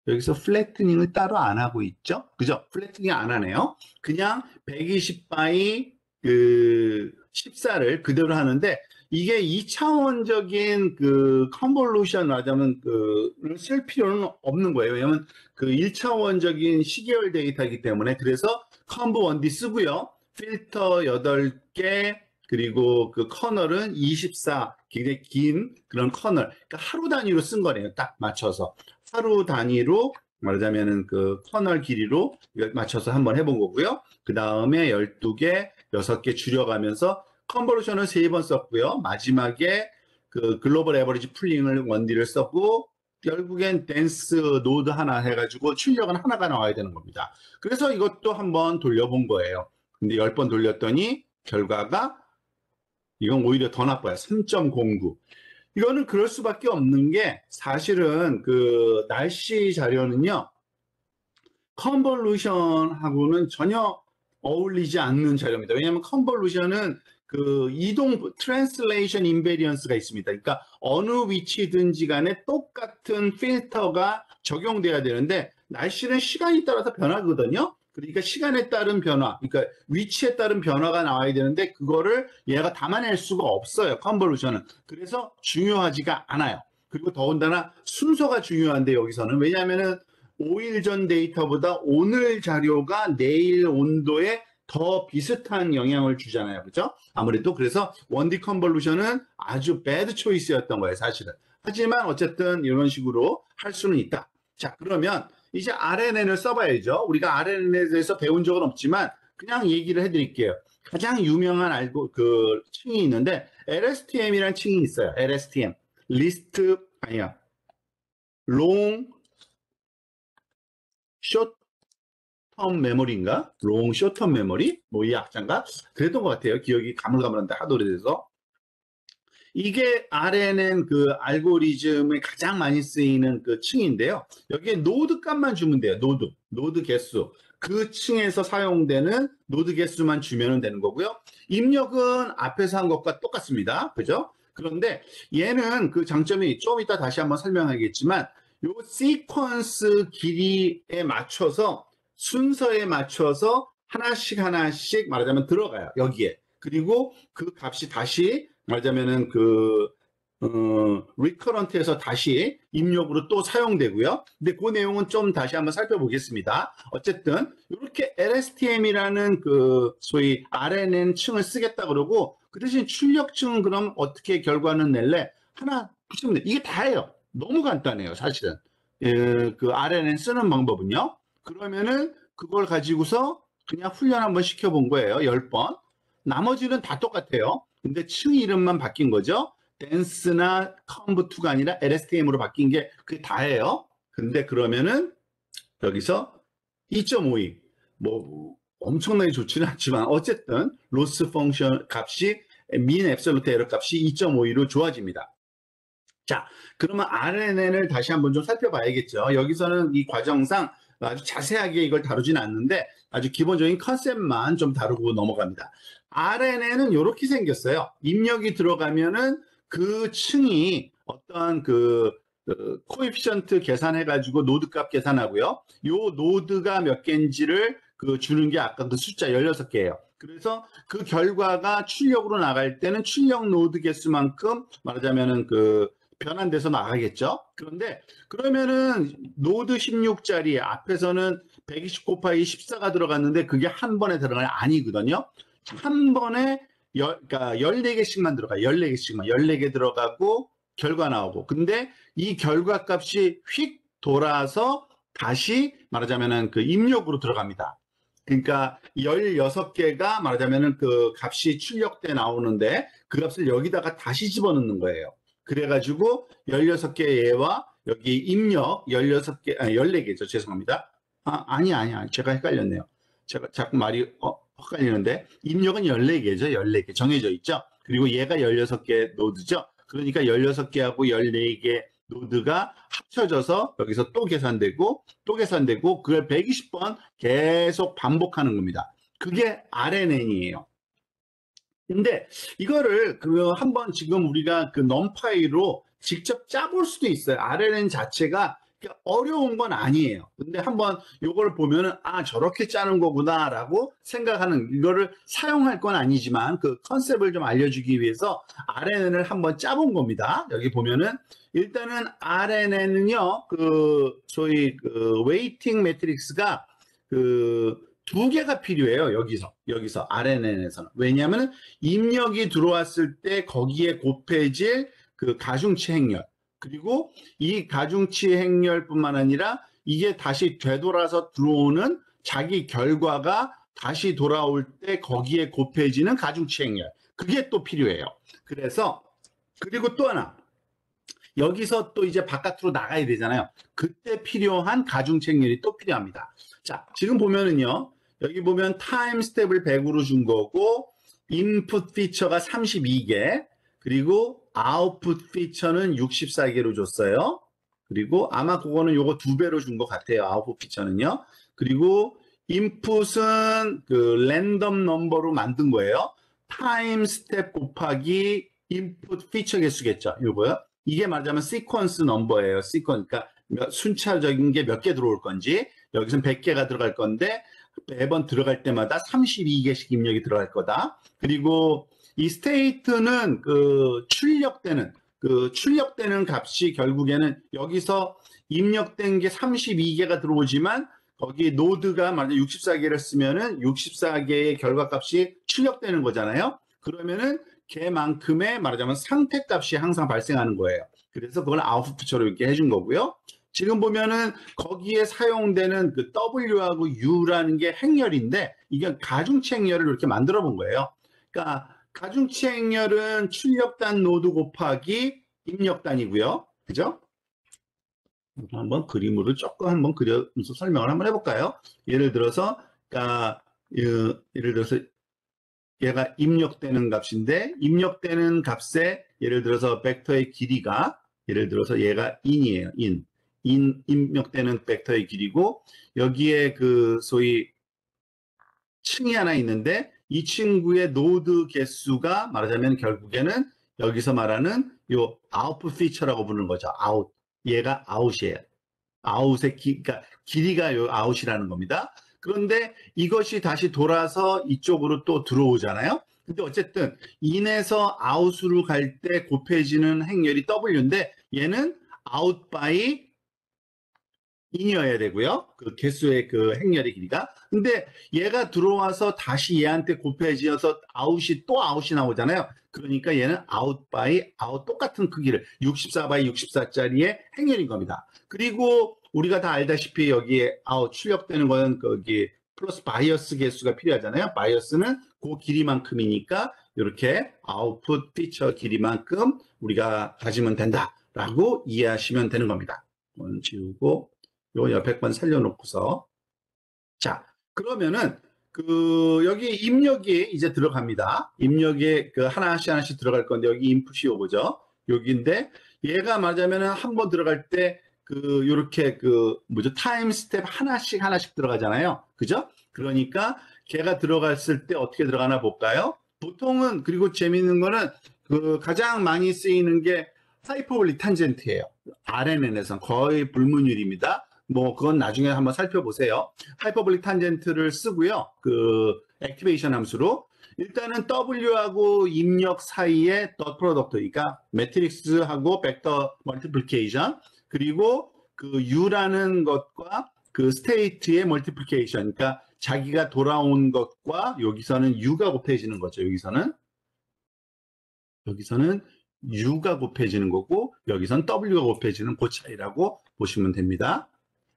여기서 플래트닝을 따로 안 하고 있죠? 그죠? 플래트닝 안 하네요. 그냥 120 바이 그 14를 그대로 하는데 이게 2차원적인 그 컨볼루션 하자면 그를 쓸 필요는 없는 거예요. 왜냐면 그 1차원적인 시계열 데이터이기 때문에. 그래서 컨브 1D 쓰고요. 필터 8개, 그리고 그 커널은 24, 굉장히 긴 그런 커널. 그러니까 하루 단위로 쓴 거네요. 딱 맞춰서. 하루 단위로 말하자면은 그 커널 길이로 맞춰서 한번 해본 거고요. 그 다음에 12개, 6개 줄여가면서 컨버루션을 3번 썼고요. 마지막에 그 글로벌 에버리지 풀링을 1D를 썼고, 결국엔 댄스 노드 하나 해가지고 출력은 하나가 나와야 되는 겁니다. 그래서 이것도 한번 돌려본 거예요. 근데 10번 돌렸더니 결과가 이건 오히려 더 나빠요. 3.09. 이거는 그럴 수밖에 없는 게 사실은 그 날씨 자료는요. 컨볼루션하고는 전혀 어울리지 않는 자료입니다. 왜냐하면 컨볼루션은 그 이동 트랜슬레이션 인베리언스가 있습니다. 그러니까 어느 위치든지 간에 똑같은 필터가 적용돼야 되는데 날씨는 시간이 따라서 변하거든요. 그러니까 시간에 따른 변화, 그러니까 위치에 따른 변화가 나와야 되는데 그거를 얘가 담아낼 수가 없어요. 컨볼루션은. 그래서 중요하지가 않아요. 그리고 더군다나 순서가 중요한데 여기서는 왜냐하면은 5일 전 데이터보다 오늘 자료가 내일 온도에 더 비슷한 영향을 주잖아요. 그죠? 아무래도 그래서 1D 컨볼루션은 아주 배드 초이스였던 거예요, 사실은. 하지만 어쨌든 이런 식으로 할 수는 있다. 자, 그러면 이제 RNN을 써봐야죠. 우리가 RNN에 대해서 배운 적은 없지만 그냥 얘기를 해드릴게요. 가장 유명한 그 층이 있는데 LSTM이라는 층이 있어요. LSTM. 리스트 아니야. 롱 숏텀 메모리인가? 롱 숏텀 메모리? 뭐 이 약자인가? 그랬던 것 같아요. 기억이 가물가물한데 하도 오래돼서. 이게 RNN 그 알고리즘에 가장 많이 쓰이는 그 층인데요. 여기에 노드 값만 주면 돼요. 노드 개수. 그 층에서 사용되는 노드 개수만 주면 되는 거고요. 입력은 앞에서 한 것과 똑같습니다. 그죠? 그런데 얘는 그 장점이 좀 이따 다시 한번 설명하겠지만 요 시퀀스 길이에 맞춰서 순서에 맞춰서 하나씩 하나씩 말하자면 들어가요. 여기에. 그리고 그 값이 다시 말하자면은 그 리커런트에서 다시 입력으로 또 사용되고요. 근데 그 내용은 좀 다시 한번 살펴보겠습니다. 어쨌든 이렇게 LSTM이라는 그 소위 RNN 층을 쓰겠다 그러고 그 대신 출력층은 그럼 어떻게 결과는 낼래? 하나 붙이면 돼. 이게 다예요. 너무 간단해요, 사실은. 그 RNN 쓰는 방법은요. 그러면은 그걸 가지고서 그냥 훈련 한번 시켜본 거예요. 10번. 나머지는 다 똑같아요. 근데 층 이름만 바뀐 거죠. 댄스나 컨브2가 아니라 LSTM으로 바뀐 게 그게 다예요. 근데 그러면은 여기서 2.52. 뭐 엄청나게 좋지는 않지만 어쨌든 로스 펑션 값이 민 앱솔루트 에러 값이 2.52로 좋아집니다. 자, 그러면 RNN을 다시 한번 좀 살펴봐야겠죠. 여기서는 이 과정상 아주 자세하게 이걸 다루진 않는데 아주 기본적인 컨셉만 좀 다루고 넘어갑니다. RNN은 이렇게 생겼어요. 입력이 들어가면은 그 층이 어떤 그 코에피션트 계산해가지고 노드 값 계산하고요. 요 노드가 몇 개인지를 그 주는 게 아까 그 숫자 16개예요. 그래서 그 결과가 출력으로 나갈 때는 출력 노드 개수만큼 말하자면은 그 변환돼서 나가겠죠. 그런데 그러면은 노드 16짜리 앞에서는 120 곱하기 14가 들어갔는데 그게 한 번에 들어가는 아니거든요. 한 번에 그러니까 14개씩만 들어가요. 14개씩만. 14개 들어가고 결과 나오고. 근데 이 결과 값이 휙 돌아서 다시 말하자면은 그 입력으로 들어갑니다. 그러니까 16개가 말하자면은 그 값이 출력돼 나오는데 그 값을 여기다가 다시 집어넣는 거예요. 그래가지고 16개 얘와 여기 입력 16개, 아니 14개죠. 죄송합니다. 아니야. 제가 헷갈렸네요. 제가 자꾸 말이 헷갈리는데 입력은 14개죠. 14개 정해져 있죠. 그리고 얘가 16개 노드죠. 그러니까 16개하고 14개 노드가 합쳐져서 여기서 또 계산되고 그걸 120번 계속 반복하는 겁니다. 그게 RNN이에요. 근데 이거를 그 한번 지금 우리가 그 넘파이로 직접 짜볼 수도 있어요. RNN 자체가 그러니까 어려운 건 아니에요. 근데 한번 요걸 보면은 아 저렇게 짜는 거구나라고 생각하는 이거를 사용할 건 아니지만 그 컨셉을 좀 알려주기 위해서 RNN을 한번 짜본 겁니다. 여기 보면은 일단은 RNN은요 그 소위 그 웨이팅 매트릭스가 그 두 개가 필요해요. 여기서 RNN에서는 왜냐하면 입력이 들어왔을 때 거기에 곱해질 그 가중치 행렬 그리고 이 가중치 행렬뿐만 아니라 이게 다시 되돌아서 들어오는 자기 결과가 다시 돌아올 때 거기에 곱해지는 가중치 행렬 그게 또 필요해요. 그래서 그리고 또 하나 여기서 또 이제 바깥으로 나가야 되잖아요. 그때 필요한 가중치 행렬이 또 필요합니다. 자 지금 보면은요 여기 보면 타임 스텝을 100으로 준 거고 인풋 피처가 32개 그리고 아웃풋 피처는 64개로 줬어요. 그리고 아마 그거는 요거 2배로 준 것 같아요. 아웃풋 피처는요. 그리고 인풋은 그 랜덤 넘버로 만든 거예요. 타임 스텝 곱하기 인풋 피처 개수겠죠. 요거요. 이게 말하자면 시퀀스 넘버예요. 그러니까 순차적인 게 몇 개 들어올 건지 여기서는 100개가 들어갈 건데 매번 들어갈 때마다 32개씩 입력이 들어갈 거다. 그리고 이 스테이트는 그 출력되는 값이 결국에는 여기서 입력된 게 32개가 들어오지만 거기 노드가 만약 64개를 쓰면은 64개의 결과값이 출력되는 거잖아요. 그러면은 걔만큼의 말하자면 상태값이 항상 발생하는 거예요. 그래서 그걸 아웃풋처럼 이렇게 해준 거고요. 지금 보면은 거기에 사용되는 그 W하고 U라는 게 행렬인데 이게 가중치 행렬을 이렇게 만들어 본 거예요. 그러니까 가중치 행렬은 출력단 노드 곱하기 입력단이고요. 그죠? 한번 그림으로 조금 한번 그려서 설명을 한번 해볼까요? 예를 들어서, 그러니까 예를 들어서 얘가 입력되는 값인데 입력되는 값에 예를 들어서 벡터의 길이가 예를 들어서 얘가 in이에요. 입력되는 벡터의 길이고 여기에 그 소위 층이 하나 있는데 이 친구의 노드 개수가 말하자면 결국에는 여기서 말하는 요 아웃풋 피처라고 부르는 거죠. 아웃. 얘가 아웃이에요. 아웃의 그러니까 길이가 요 아웃이라는 겁니다. 그런데 이것이 다시 돌아서 이쪽으로 또 들어오잖아요. 근데 어쨌든 인에서 아웃으로 갈 때 곱해지는 행렬이 W인데 얘는 out by 인이어야 되고요. 그 개수의 그 행렬의 길이가. 근데 얘가 들어와서 다시 얘한테 곱해지어서 아웃이 나오잖아요. 그러니까 얘는 out by out 똑같은 크기를 64 by 64짜리의 행렬인 겁니다. 그리고 우리가 다 알다시피 여기에 아웃 출력되는 거는 거기 플러스 바이어스 개수가 필요하잖아요. 바이어스는 그 길이만큼이니까 이렇게 아웃풋 피처 길이만큼 우리가 가지면 된다라고 이해하시면 되는 겁니다. 이건 지우고 요 옆에 건 살려놓고서 자 그러면은 그 여기 입력이 이제 들어갑니다. 입력에 그 하나씩 들어갈 건데 여기 인풋이 요거죠. 여기인데 얘가 말하자면은 한번 들어갈 때 그 요렇게 그 뭐죠 타임 스텝 하나씩 들어가잖아요. 그죠? 그러니까 걔가 들어갔을 때 어떻게 들어가나 볼까요? 보통은 그리고 재미있는 거는 그 가장 많이 쓰이는 게 하이퍼볼릭 탄젠트예요. RNN에서는 거의 불문율입니다. 뭐 그건 나중에 한번 살펴보세요. 하이퍼볼릭 탄젠트를 쓰고요. 그 액티베이션 함수로 일단은 W하고 입력 사이에 덧 프로덕트, 그러니까 매트릭스하고 벡터 멀티플리케이션 그리고 그 U라는 것과 그 스테이트의 멀티플리케이션, 그러니까 자기가 돌아온 것과 여기서는 U가 곱해지는 거죠. 여기서는 U가 곱해지는 거고 여기서는 W가 곱해지는 그 차이라고 보시면 됩니다.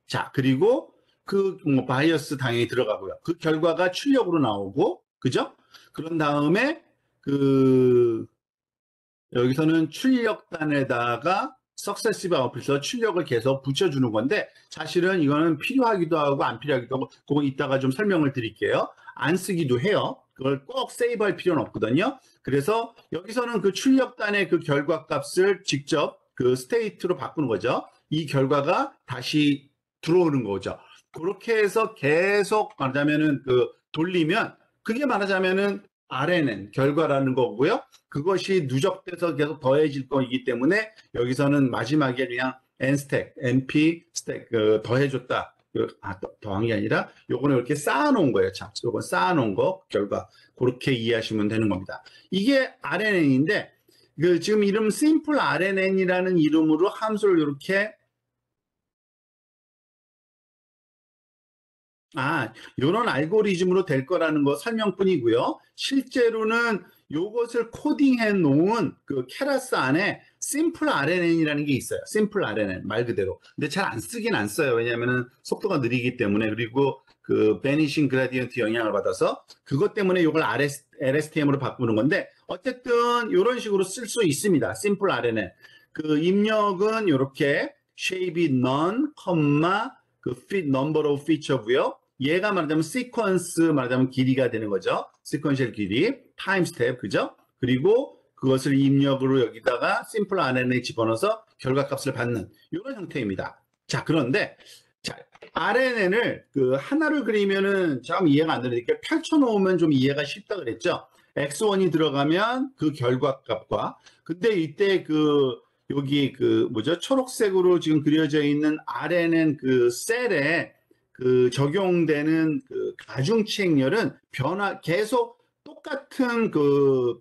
자, 그리고 그 뭐 바이어스 당연히 들어가고요. 그 결과가 출력으로 나오고, 그죠? 그런 다음에 그 여기서는 출력단에다가 석세시브 아웃풋에서 출력을 계속 붙여주는 건데 사실은 이거는 필요하기도 하고 안 필요하기도 하고 그거 이따가 좀 설명을 드릴게요. 안 쓰기도 해요. 그걸 꼭 세이브할 필요는 없거든요. 그래서 여기서는 그 출력단의 그 결과값을 직접 그 스테이트로 바꾸는 거죠. 이 결과가 다시 들어오는 거죠. 그렇게 해서 계속 말하자면은 그 돌리면 그게 말하자면은 RNN 결과라는 거고요. 그것이 누적돼서 계속 더해질 거이기 때문에 여기서는 마지막에 그냥 nstack, np stack 더해줬다. 더한 게 아니라 요거는 이렇게 쌓아놓은 거예요. 참, 요건 쌓아놓은 거 결과 그렇게 이해하시면 되는 겁니다. 이게 RNN인데 지금 이름 simple RNN이라는 이름으로 함수를 이렇게 이런 알고리즘으로 될 거라는 거 설명뿐이고요. 실제로는 요것을 코딩해 놓은 그 케라스 안에 심플 RNN이라는 게 있어요. 심플 RNN 말 그대로. 근데 잘 안 쓰긴 안 써요. 왜냐하면 속도가 느리기 때문에. 그리고 그 베니싱 그라디언트 영향을 받아서 그것 때문에 이걸 LSTM으로 바꾸는 건데 어쨌든 이런 식으로 쓸 수 있습니다. 심플 RNN. 그 입력은 이렇게 shape none, 그 fit number of feature고요. 얘가 말하자면 sequence 말하자면 길이가 되는 거죠. sequential 길이, time step 그죠? 그리고 그것을 입력으로 여기다가 simple RNN에 집어넣어서 결과값을 받는 이런 형태입니다. 자, 그런데 자, RNN을 하나를 그리면은 참 이해가 안 되니까 펼쳐놓으면 좀 이해가 쉽다 그랬죠. X1이 들어가면 그 결과값과 근데 이때 여기 뭐죠? 초록색으로 지금 그려져 있는 RNN 셀에 적용되는 가중치행렬은 계속 똑같은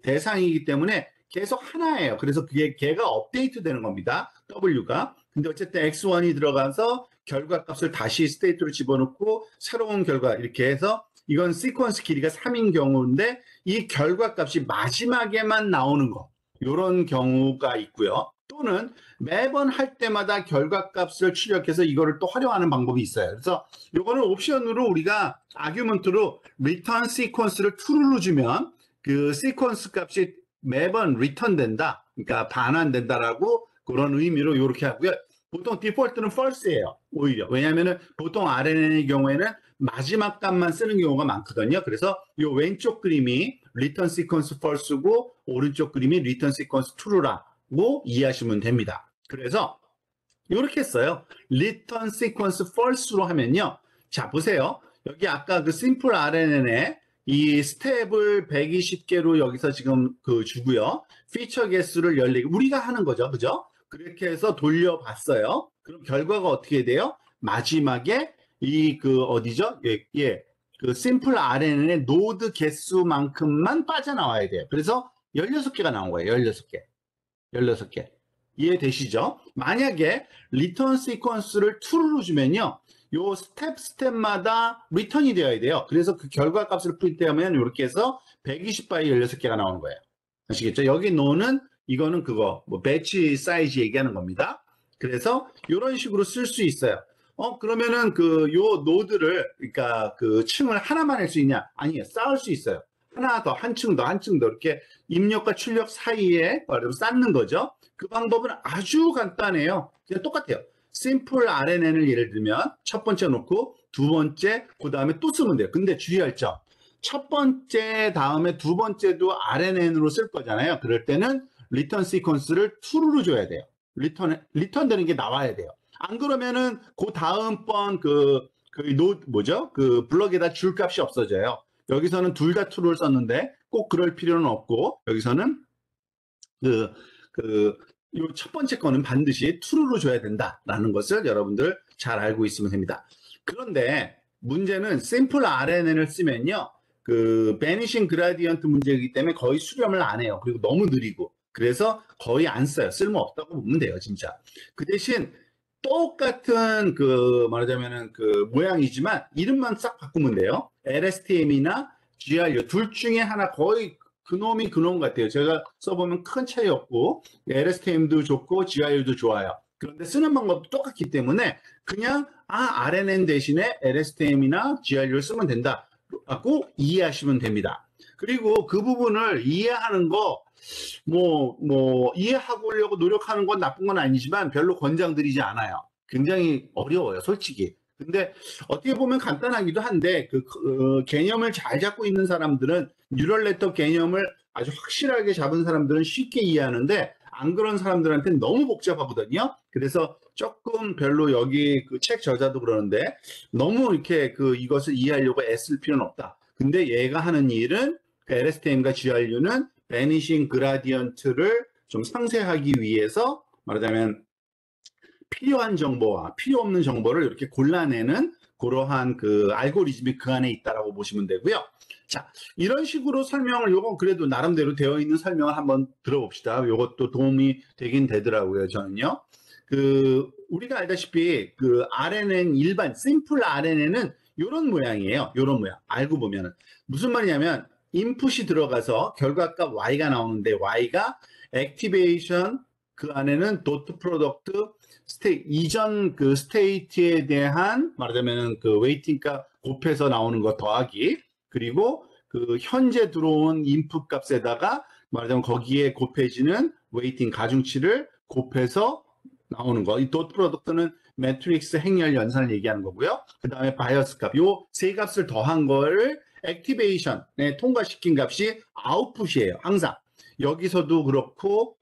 대상이기 때문에 계속 하나예요. 그래서 걔가 업데이트 되는 겁니다. W가. 근데 어쨌든 X1이 들어가서 결과값을 다시 스테이트로 집어넣고 새로운 결과 이렇게 해서 이건 시퀀스 길이가 3인 경우인데 이 결과값이 마지막에만 나오는 거. 이런 경우가 있고요. 또는 매번 할 때마다 결과값을 출력해서 이거를 또 활용하는 방법이 있어요. 그래서 이거는 옵션으로 우리가 아규먼트로 return sequence를 true로 주면 그 sequence 값이 매번 return 된다. 그러니까 반환된다라고 그런 의미로 이렇게 하고요. 보통 디폴트는 false예요. 오히려. 왜냐하면 보통 RNN의 경우에는 마지막 값만 쓰는 경우가 많거든요. 그래서 이 왼쪽 그림이 return sequence false고 오른쪽 그림이 return sequence true라고 이해하시면 됩니다. 그래서 이렇게 써요. return sequence false로 하면요. 자, 보세요. 여기 아까 그 simple RNN에 이 스텝을 120개로 여기서 지금 주고요. 피처 개수를 14개. 우리가 하는 거죠. 그죠? 그렇게 해서 돌려봤어요. 그럼 결과가 어떻게 돼요? 마지막에 어디죠? 그 simple RNN의 노드 개수만큼만 빠져나와야 돼요. 그래서 16개가 나온 거예요. 16개. 16개. 이해되시죠? 만약에 리턴 시퀀스를 true로 주면요. 요 스텝마다 리턴이 되어야 돼요. 그래서 그 결과값을 프린트하면 이렇게 해서 120바이 16개가 나오는 거예요. 아시겠죠? 여기 노는 이거는 뭐 배치 사이즈 얘기하는 겁니다. 그래서 이런 식으로 쓸 수 있어요. 그러면은 요 노드를 그러니까 층을 하나만 할 수 있냐? 아니에요. 쌓을 수 있어요. 하나 더, 한 층 더, 한 층 더 이렇게 입력과 출력 사이에 쌓는 거죠. 그 방법은 아주 간단해요. 그냥 똑같아요. 심플 RNN을 예를 들면 첫 번째 놓고 두 번째 그 다음에 또 쓰면 돼요. 근데 주의할 점. 첫 번째 다음에 두 번째도 RNN으로 쓸 거잖아요. 그럴 때는 리턴 시퀀스를 true로 줘야 돼요. 리턴 되는 게 나와야 돼요. 안 그러면은 그 다음번 뭐죠? 블럭에다 줄 값이 없어져요. 여기서는 둘 다 true를 썼는데 꼭 그럴 필요는 없고 여기서는 이 첫 번째 거는 반드시 true로 줘야 된다라는 것을 여러분들 잘 알고 있으면 됩니다. 그런데 문제는 simple RNN을 쓰면요. vanishing gradient 문제이기 때문에 거의 수렴을 안 해요. 그리고 너무 느리고. 그래서 거의 안 써요. 쓸모없다고 보면 돼요, 진짜. 그 대신 똑같은 말하자면은 모양이지만 이름만 싹 바꾸면 돼요. LSTM이나 GRU 둘 중에 하나 거의 그놈이 그놈 같아요. 제가 써보면 큰 차이 없고 LSTM도 좋고 GRU도 좋아요. 그런데 쓰는 방법도 똑같기 때문에 그냥 RNN 대신에 LSTM이나 GRU를 쓰면 된다고 이해하시면 됩니다. 그리고 그 부분을 이해하는 거 이해하려고 노력하는 건 나쁜 건 아니지만 별로 권장드리지 않아요. 굉장히 어려워요, 솔직히. 근데 어떻게 보면 간단하기도 한데 개념을 잘 잡고 있는 사람들은 뉴럴 네트워크 개념을 아주 확실하게 잡은 사람들은 쉽게 이해하는데 안 그런 사람들한테는 너무 복잡하거든요. 그래서 조금 별로 여기 책 저자도 그러는데 너무 이렇게 이것을 이해하려고 애쓸 필요는 없다. 근데 얘가 하는 일은 LSTM과 GRU는 vanishing gradient를 좀 상세하기 위해서 말하자면 필요한 정보와 필요 없는 정보를 이렇게 골라내는 그러한 그 알고리즘이 그 안에 있다라고 보시면 되고요. 자, 이런 식으로 설명을 요건 그래도 나름대로 되어 있는 설명을 한번 들어봅시다. 요것도 도움이 되긴 되더라고요, 저는요. 그 우리가 알다시피 그 RNN 일반 심플 RNN은 요런 모양이에요. 요런 모양. 알고 보면은 무슨 말이냐면 인풋이 들어가서 결과값 Y가 나오는데 Y가 액티베이션 그 안에는 도트 프로덕트 이전 그 스테이트에 대한 말하자면 그 웨이팅값 곱해서 나오는 거 더하기 그리고 그 현재 들어온 인풋 값에다가 말하자면 거기에 곱해지는 웨이팅 가중치를 곱해서 나오는 거. 이 도트 프로덕트는 매트릭스 행렬 연산을 얘기하는 거고요. 그 다음에 바이어스 값. 요 세 값을 더한 거를 액티베이션에 통과시킨 값이 아웃풋이에요. 항상. 여기서도 그렇고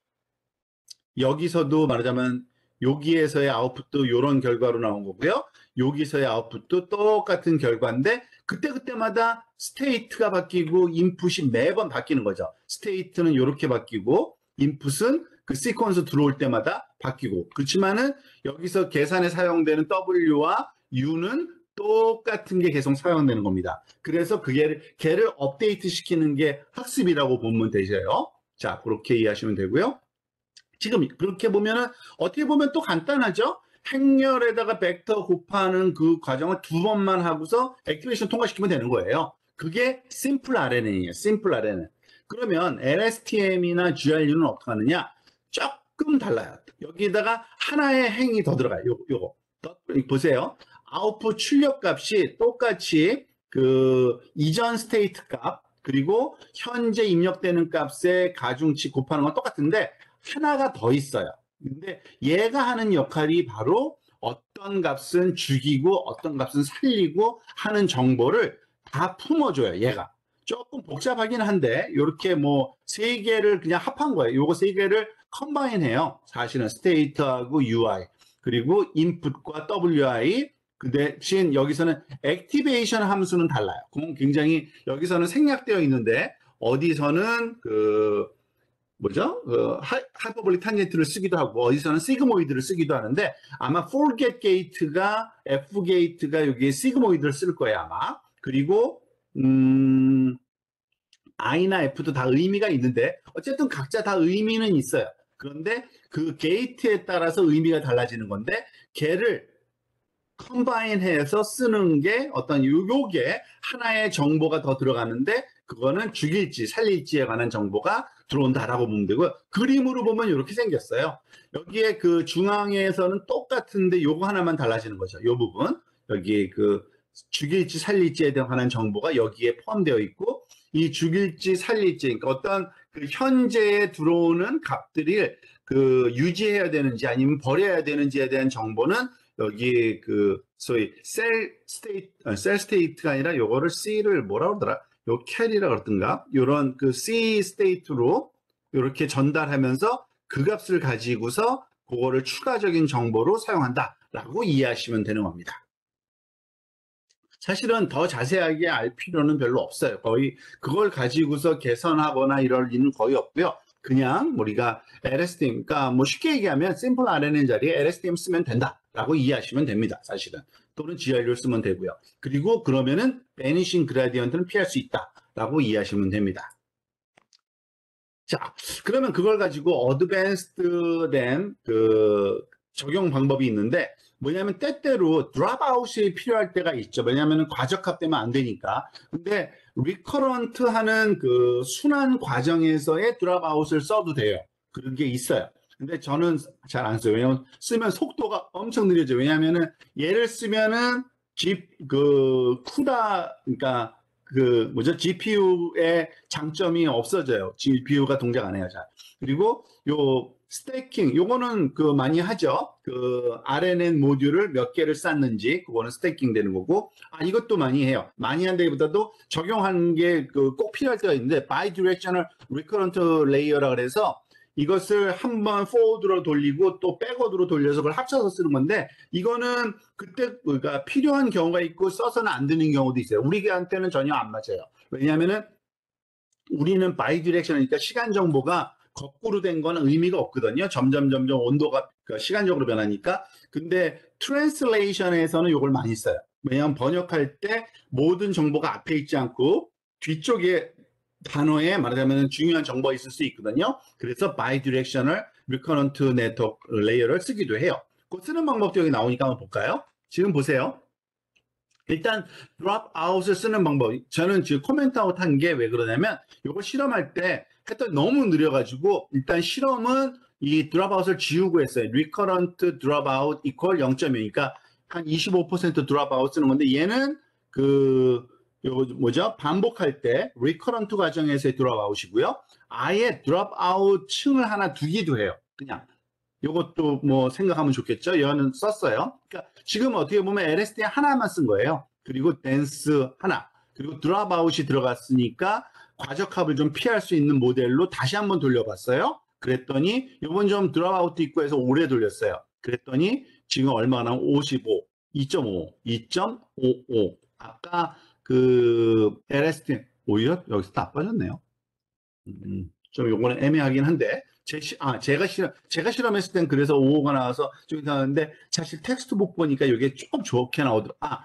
여기서도 말하자면 여기에서의 아웃풋도 이런 결과로 나온 거고요. 여기서의 아웃풋도 똑같은 결과인데 그때그때마다 스테이트가 바뀌고 인풋이 매번 바뀌는 거죠. 스테이트는 이렇게 바뀌고 인풋은 그 시퀀스 들어올 때마다 바뀌고 그렇지만은 여기서 계산에 사용되는 W와 U는 똑같은 게 계속 사용되는 겁니다. 그래서 걔를 업데이트 시키는 게 학습이라고 보면 되죠. 자, 그렇게 이해하시면 되고요. 지금 그렇게 보면은 어떻게 보면 또 간단하죠. 행렬에다가 벡터 곱하는 그 과정을 두 번만 하고서 액티베이션 통과시키면 되는 거예요. 그게 심플 RNN이에요. 심플 RNN. 그러면 LSTM이나 GRU는 어떻게 하느냐? 조금 달라요. 여기다가 하나의 행이 더 들어가요. 요거. 보세요. 아웃풋 출력 값이 똑같이 그 이전 스테이트 값 그리고 현재 입력되는 값의 가중치 곱하는 건 똑같은데 하나가 더 있어요. 근데 얘가 하는 역할이 바로 어떤 값은 죽이고 어떤 값은 살리고 하는 정보를 다 품어줘요. 얘가. 조금 복잡하긴 한데 이렇게 뭐 세 개를 그냥 합한 거예요. 요거 세 개를 컴바인 해요. 사실은 스테이트하고 UI 그리고 인풋과 WI 그 대신 여기서는 액티베이션 함수는 달라요. 그건 굉장히 여기서는 생략되어 있는데 어디서는 그 뭐죠? 하이퍼볼릭 탄젠트를 쓰기도 하고 어디서는 시그모이드를 쓰기도 하는데 아마 forget gate가 F gate가 여기에 시그모이드를 쓸 거예요 아마. 그리고 I나 F도 다 의미가 있는데 어쨌든 각자 다 의미는 있어요. 그런데 그 게이트에 따라서 의미가 달라지는 건데 걔를 컴바인해서 쓰는 게 어떤 요게 하나의 정보가 더 들어가는데 그거는 죽일지 살릴지에 관한 정보가 들어온다라고 보면 되고요. 그림으로 보면 이렇게 생겼어요. 여기에 그 중앙에서는 똑같은데 요거 하나만 달라지는 거죠. 요 부분 여기 그 죽일지 살릴지에 관한 정보가 여기에 포함되어 있고 이 죽일지 살릴지 그러니까 어떤 그 현재에 들어오는 값들을 그 유지해야 되는지 아니면 버려야 되는지에 대한 정보는 여기 그 소위 셀 스테이트가 아니라 요거를 C를 뭐라 그러더라? 요 캐리라 그러던가? 요런 그 C 스테이트로 이렇게 전달하면서 그 값을 가지고서 그거를 추가적인 정보로 사용한다라고 이해하시면 되는 겁니다. 사실은 더 자세하게 알 필요는 별로 없어요. 거의 그걸 가지고서 개선하거나 이럴 일은 거의 없고요. 그냥 우리가 LSTM, 그러니까 뭐 쉽게 얘기하면 simple RNN 자리에 LSTM 쓰면 된다라고 이해하시면 됩니다. 사실은. 또는 GRU를 쓰면 되고요. 그리고 그러면은 vanishing gradient는 피할 수 있다라고 이해하시면 됩니다. 자, 그러면 그걸 가지고 어드밴스드된 그 적용 방법이 있는데 뭐냐면 때때로 드랍아웃이 필요할 때가 있죠. 왜냐하면 과적합되면 안 되니까. 근데 리커런트 하는 그 순환 과정에서의 드랍아웃을 써도 돼요. 그런 게 있어요. 근데 저는 잘 안 써요. 왜냐면 쓰면 속도가 엄청 느려져요. 왜냐하면은 얘를 쓰면은 쿠다, 그러니까 그 뭐죠? GPU의 장점이 없어져요. GPU가 동작 안 해요. 잘. 그리고 요 스테이킹 요거는 그 많이 하죠. 그 RNN 모듈을 몇 개를 쌓는지 그거는 스테이킹 되는 거고 이것도 많이 해요. 많이 한다기보다도 적용하는 게 그 꼭 필요할 때가 있는데 bidirectional recurrent layer라 그래서 이것을 한번 forward로 돌리고 또 backward로 돌려서 그걸 합쳐서 쓰는 건데 이거는 그때 그러니까 필요한 경우가 있고 써서는 안 되는 경우도 있어요. 우리한테는 전혀 안 맞아요. 왜냐하면은 우리는 바이디렉션이니까 시간 정보가 거꾸로 된 건 의미가 없거든요. 점점 온도가 시간적으로 변하니까. 근데 트랜슬레이션에서는 이걸 많이 써요. 왜냐하면 번역할 때 모든 정보가 앞에 있지 않고 뒤쪽에 단어에 말하자면 중요한 정보가 있을 수 있거든요. 그래서 bidirectional recurrent network layer를 쓰기도 해요. 그 쓰는 방법도 여기 나오니까 한번 볼까요? 지금 보세요. 일단 drop out을 쓰는 방법, 저는 지금 코멘트 아웃 한 게 왜 그러냐면 이거 실험할 때 했더니 너무 느려가지고 일단 실험은 이 drop out을 지우고 했어요. recurrent drop out equal 0.2니까 한 25% drop out 쓰는 건데, 얘는 그 요거 뭐죠? 반복할 때 recurrent 과정에서의 drop out이고요. 아예 drop out 층을 하나 두기도 해요. 그냥 이것도 뭐 생각하면 좋겠죠. 얘는 썼어요. 그러니까 지금 어떻게 보면 LSD 하나만 쓴 거예요. 그리고 댄스 하나, 그리고 드랍아웃이 들어갔으니까 과적합을 좀 피할 수 있는 모델로 다시 한번 돌려봤어요. 그랬더니 이번 좀 드랍아웃도 있고 해서 오래 돌렸어요. 그랬더니 지금 얼마나 55, 2.5, 2.55. 아까 그 LSD 오히려 여기서 나빠졌네요. 좀 요거는 애매하긴 한데, 제가 실험했을 땐 그래서 5호가 나와서 좀 이상한데, 사실 텍스트북 보니까 이게 조금 좋게 나오더라고요.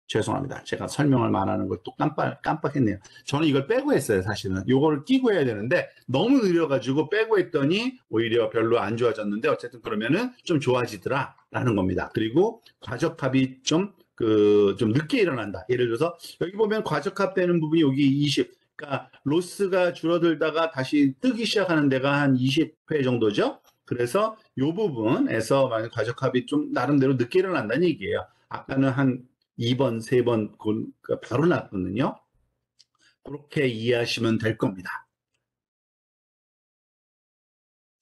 죄송합니다. 제가 설명을 말하는 걸 또 깜빡했네요. 저는 이걸 빼고 했어요, 사실은. 요거를 끼고 해야 되는데, 너무 느려가지고 빼고 했더니 오히려 별로 안 좋아졌는데, 어쨌든 그러면은 좀 좋아지더라, 라는 겁니다. 그리고 과적합이 좀 늦게 일어난다. 예를 들어서, 여기 보면 과적합 되는 부분이 여기 20, 그러니까 로스가 줄어들다가 다시 뜨기 시작하는 데가 한 20회 정도죠. 그래서 이 부분에서 만약 과적합이 좀 나름대로 늦게 일어난다는 얘기예요. 아까는 한 2번, 3번 바로 났거든요. 그렇게 이해하시면 될 겁니다.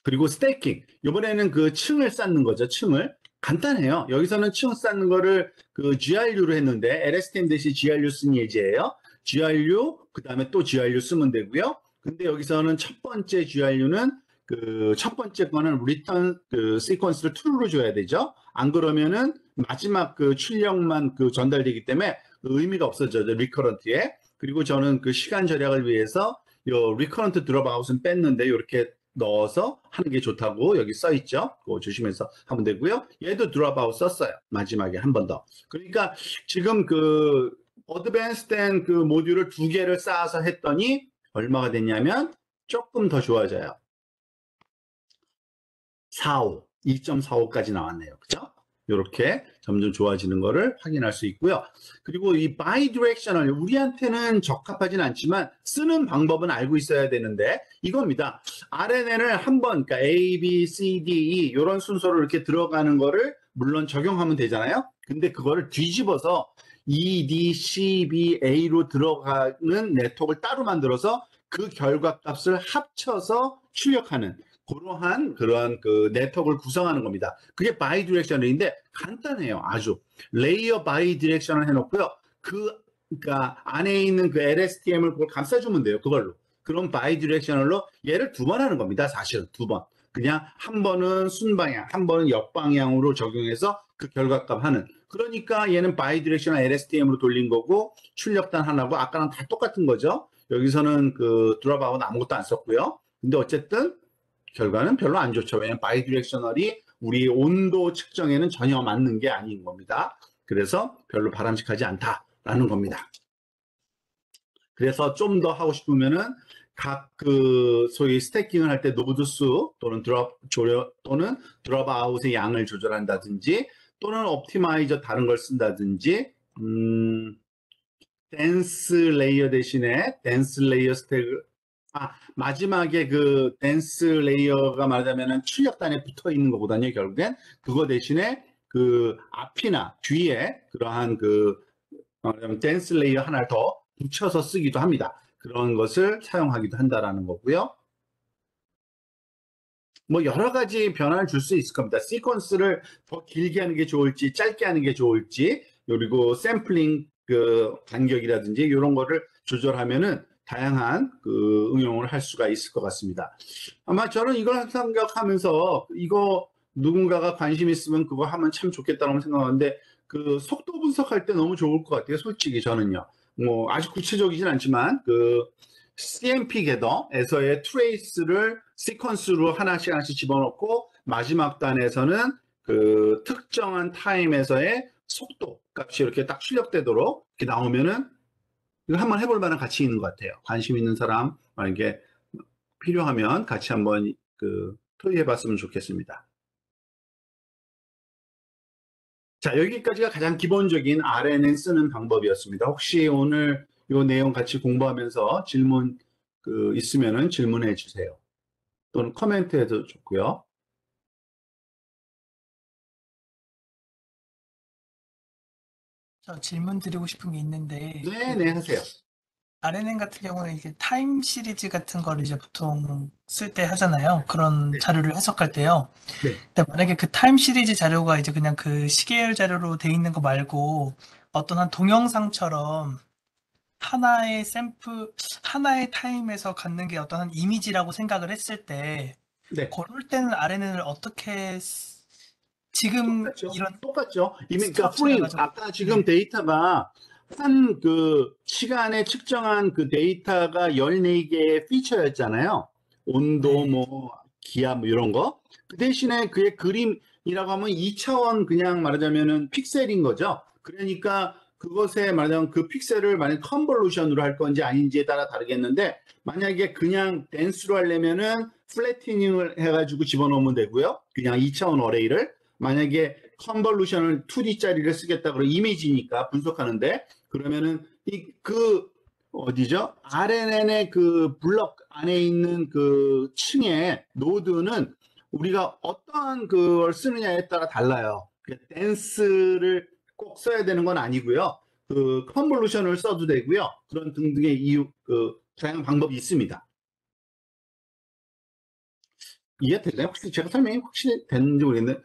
그리고 스테이킹. 이번에는 그 층을 쌓는 거죠. 층을. 간단해요. 여기서는 층 쌓는 거를 그 GRU로 했는데 LSTM 대신 GRU 쓴 예제예요. GRU, 그 다음에 또 GRU 쓰면 되고요. 근데 여기서는 첫 번째 GRU는 그 첫 번째 거는 리턴 그 시퀀스를 true로 줘야 되죠. 안 그러면은 마지막 그 출력만 그 전달되기 때문에 그 의미가 없어져요. 리커런트에. 그리고 저는 그 시간 절약을 위해서 요 리커런트 드롭아웃은 뺐는데 이렇게 넣어서 하는 게 좋다고 여기 써 있죠. 그거 조심해서 하면 되고요. 얘도 드롭아웃 썼어요. 마지막에 한 번 더. 그러니까 지금 그 어드밴스된 그 모듈을 2개를 쌓아서 했더니 얼마가 됐냐면 조금 더 좋아져요. 45, 2.45까지 나왔네요. 그죠? 이렇게 점점 좋아지는 거를 확인할 수 있고요. 그리고 이 바이디렉셔널, 우리한테는 적합하진 않지만 쓰는 방법은 알고 있어야 되는데 이겁니다. RNN을 한번, 그러니까 A, B, C, D, E 이런 순서로 이렇게 들어가는 거를 물론 적용하면 되잖아요. 근데 그거를 뒤집어서 E, D, C, B, A로 들어가는 네트워크를 따로 만들어서 그 결과값을 합쳐서 출력하는 그러한 그 네트워크를 구성하는 겁니다. 그게 바이디렉셔널인데 간단해요. 아주 레이어 바이디렉셔널 해놓고요. 그러니까 안에 있는 그 LSTM을 그걸 감싸주면 돼요. 그걸로. 그럼 바이디렉셔널로 얘를 2번 하는 겁니다. 사실은 2번. 그냥 한 번은 순방향, 한 번은 역방향으로 적용해서 그 결과값 하는. 그러니까 얘는 바이디렉셔널 LSTM으로 돌린 거고 출력단 하나고 아까랑 다 똑같은 거죠. 여기서는 그 드롭아웃 아무것도 안 썼고요. 근데 어쨌든 결과는 별로 안 좋죠. 왜냐하면 바이디렉셔널이 우리 온도 측정에는 전혀 맞는 게 아닌 겁니다. 그래서 별로 바람직하지 않다라는 겁니다. 그래서 좀 더 하고 싶으면은 각 그 소위 스태킹을 할 때 노드 수 또는 드롭 아웃의 양을 조절한다든지 또는 옵티마이저 다른 걸 쓴다든지 댄스 레이어 대신에 댄스 레이어 스택을 마지막에 그 댄스 레이어가 말하자면은 출력단에 붙어 있는 것보다는 결국엔 그거 대신에 그 앞이나 뒤에 그러한 그 말하자면 댄스 레이어 하나를 더 붙여서 쓰기도 합니다. 그런 것을 사용하기도 한다라는 거고요. 뭐 여러 가지 변화를 줄 수 있을 겁니다. 시퀀스를 더 길게 하는 게 좋을지 짧게 하는 게 좋을지 그리고 샘플링 그 간격이라든지 이런 거를 조절하면은 다양한 그 응용을 할 수가 있을 것 같습니다. 아마 저는 이걸 생각하면서 이거 누군가가 관심 있으면 그거 하면 참 좋겠다고 생각하는데 그 속도 분석할 때 너무 좋을 것 같아요. 솔직히 저는요. 뭐 아주 구체적이진 않지만 그 CMP 겟더에서의 트레이스를 시퀀스로 하나씩 집어넣고 마지막 단에서는 그 특정한 타임에서의 속도 값이 이렇게 딱 출력되도록 이렇게 나오면은 이거 한번 해볼 만한 가치 있는 것 같아요. 관심 있는 사람 만약에 필요하면 같이 한번 그 토의해봤으면 좋겠습니다. 자, 여기까지가 가장 기본적인 RNN 쓰는 방법이었습니다. 혹시 오늘 이 내용 같이 공부하면서 질문 있으면은 질문해 주세요. 또는 코멘트해도 좋고요. 저 질문 드리고 싶은 게 있는데, 네, 하세요. RNN 같은 경우는 이제 타임 시리즈 같은 거를 이제 보통 쓸 때 하잖아요. 그런 네. 자료를 해석할 때요. 네. 근데 만약에 그 타임 시리즈 자료가 이제 그냥 그 시계열 자료로 돼 있는 거 말고 어떤 한 동영상처럼 하나의 하나의 타임에서 갖는 게 어떤 한 이미지라고 생각을 했을 때, 네. 그럴 때는 RNN을 지금 똑같죠. 이런 똑같죠. 이미 그러니까 스트럭처를 가지고, 아까 지금 네, 데이터가 한 그 시간에 측정한 그 데이터가 14개의 피처였잖아요. 온도, 네, 뭐 기압 뭐 이런 거. 그 대신에 그의 그림이라고 하면 2차원 그냥 말하자면은 픽셀인 거죠. 그러니까 그것에 말하자면 그 픽셀을 만약 컨볼루션으로 할 건지 아닌지에 따라 다르겠는데 만약에 그냥 댄스로 하려면은 플래티닝을 해가지고 집어넣으면 되고요. 그냥 2차원 어레이를. 만약에 컨볼루션을 2D짜리를 쓰겠다 그러면 이미지니까 분석하는데 그러면은 어디죠? RNN의 그 블럭 안에 있는 그 층의 노드는 우리가 어떠한 그걸 쓰느냐에 따라 달라요. 댄스를 꼭 써야 되는 건 아니고요. 그 컨볼루션을 써도 되고요. 그런 등등의 다양한 방법이 있습니다. 이해되나요? 혹시 제가 설명이 확실히 됐는지 모르겠는데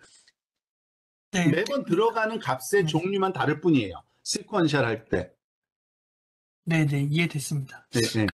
네, 매번 들어가는 값의 네, 종류만 다를 뿐이에요. 시퀀셜 할 때. 네, 네, 이해됐습니다. 네, 네.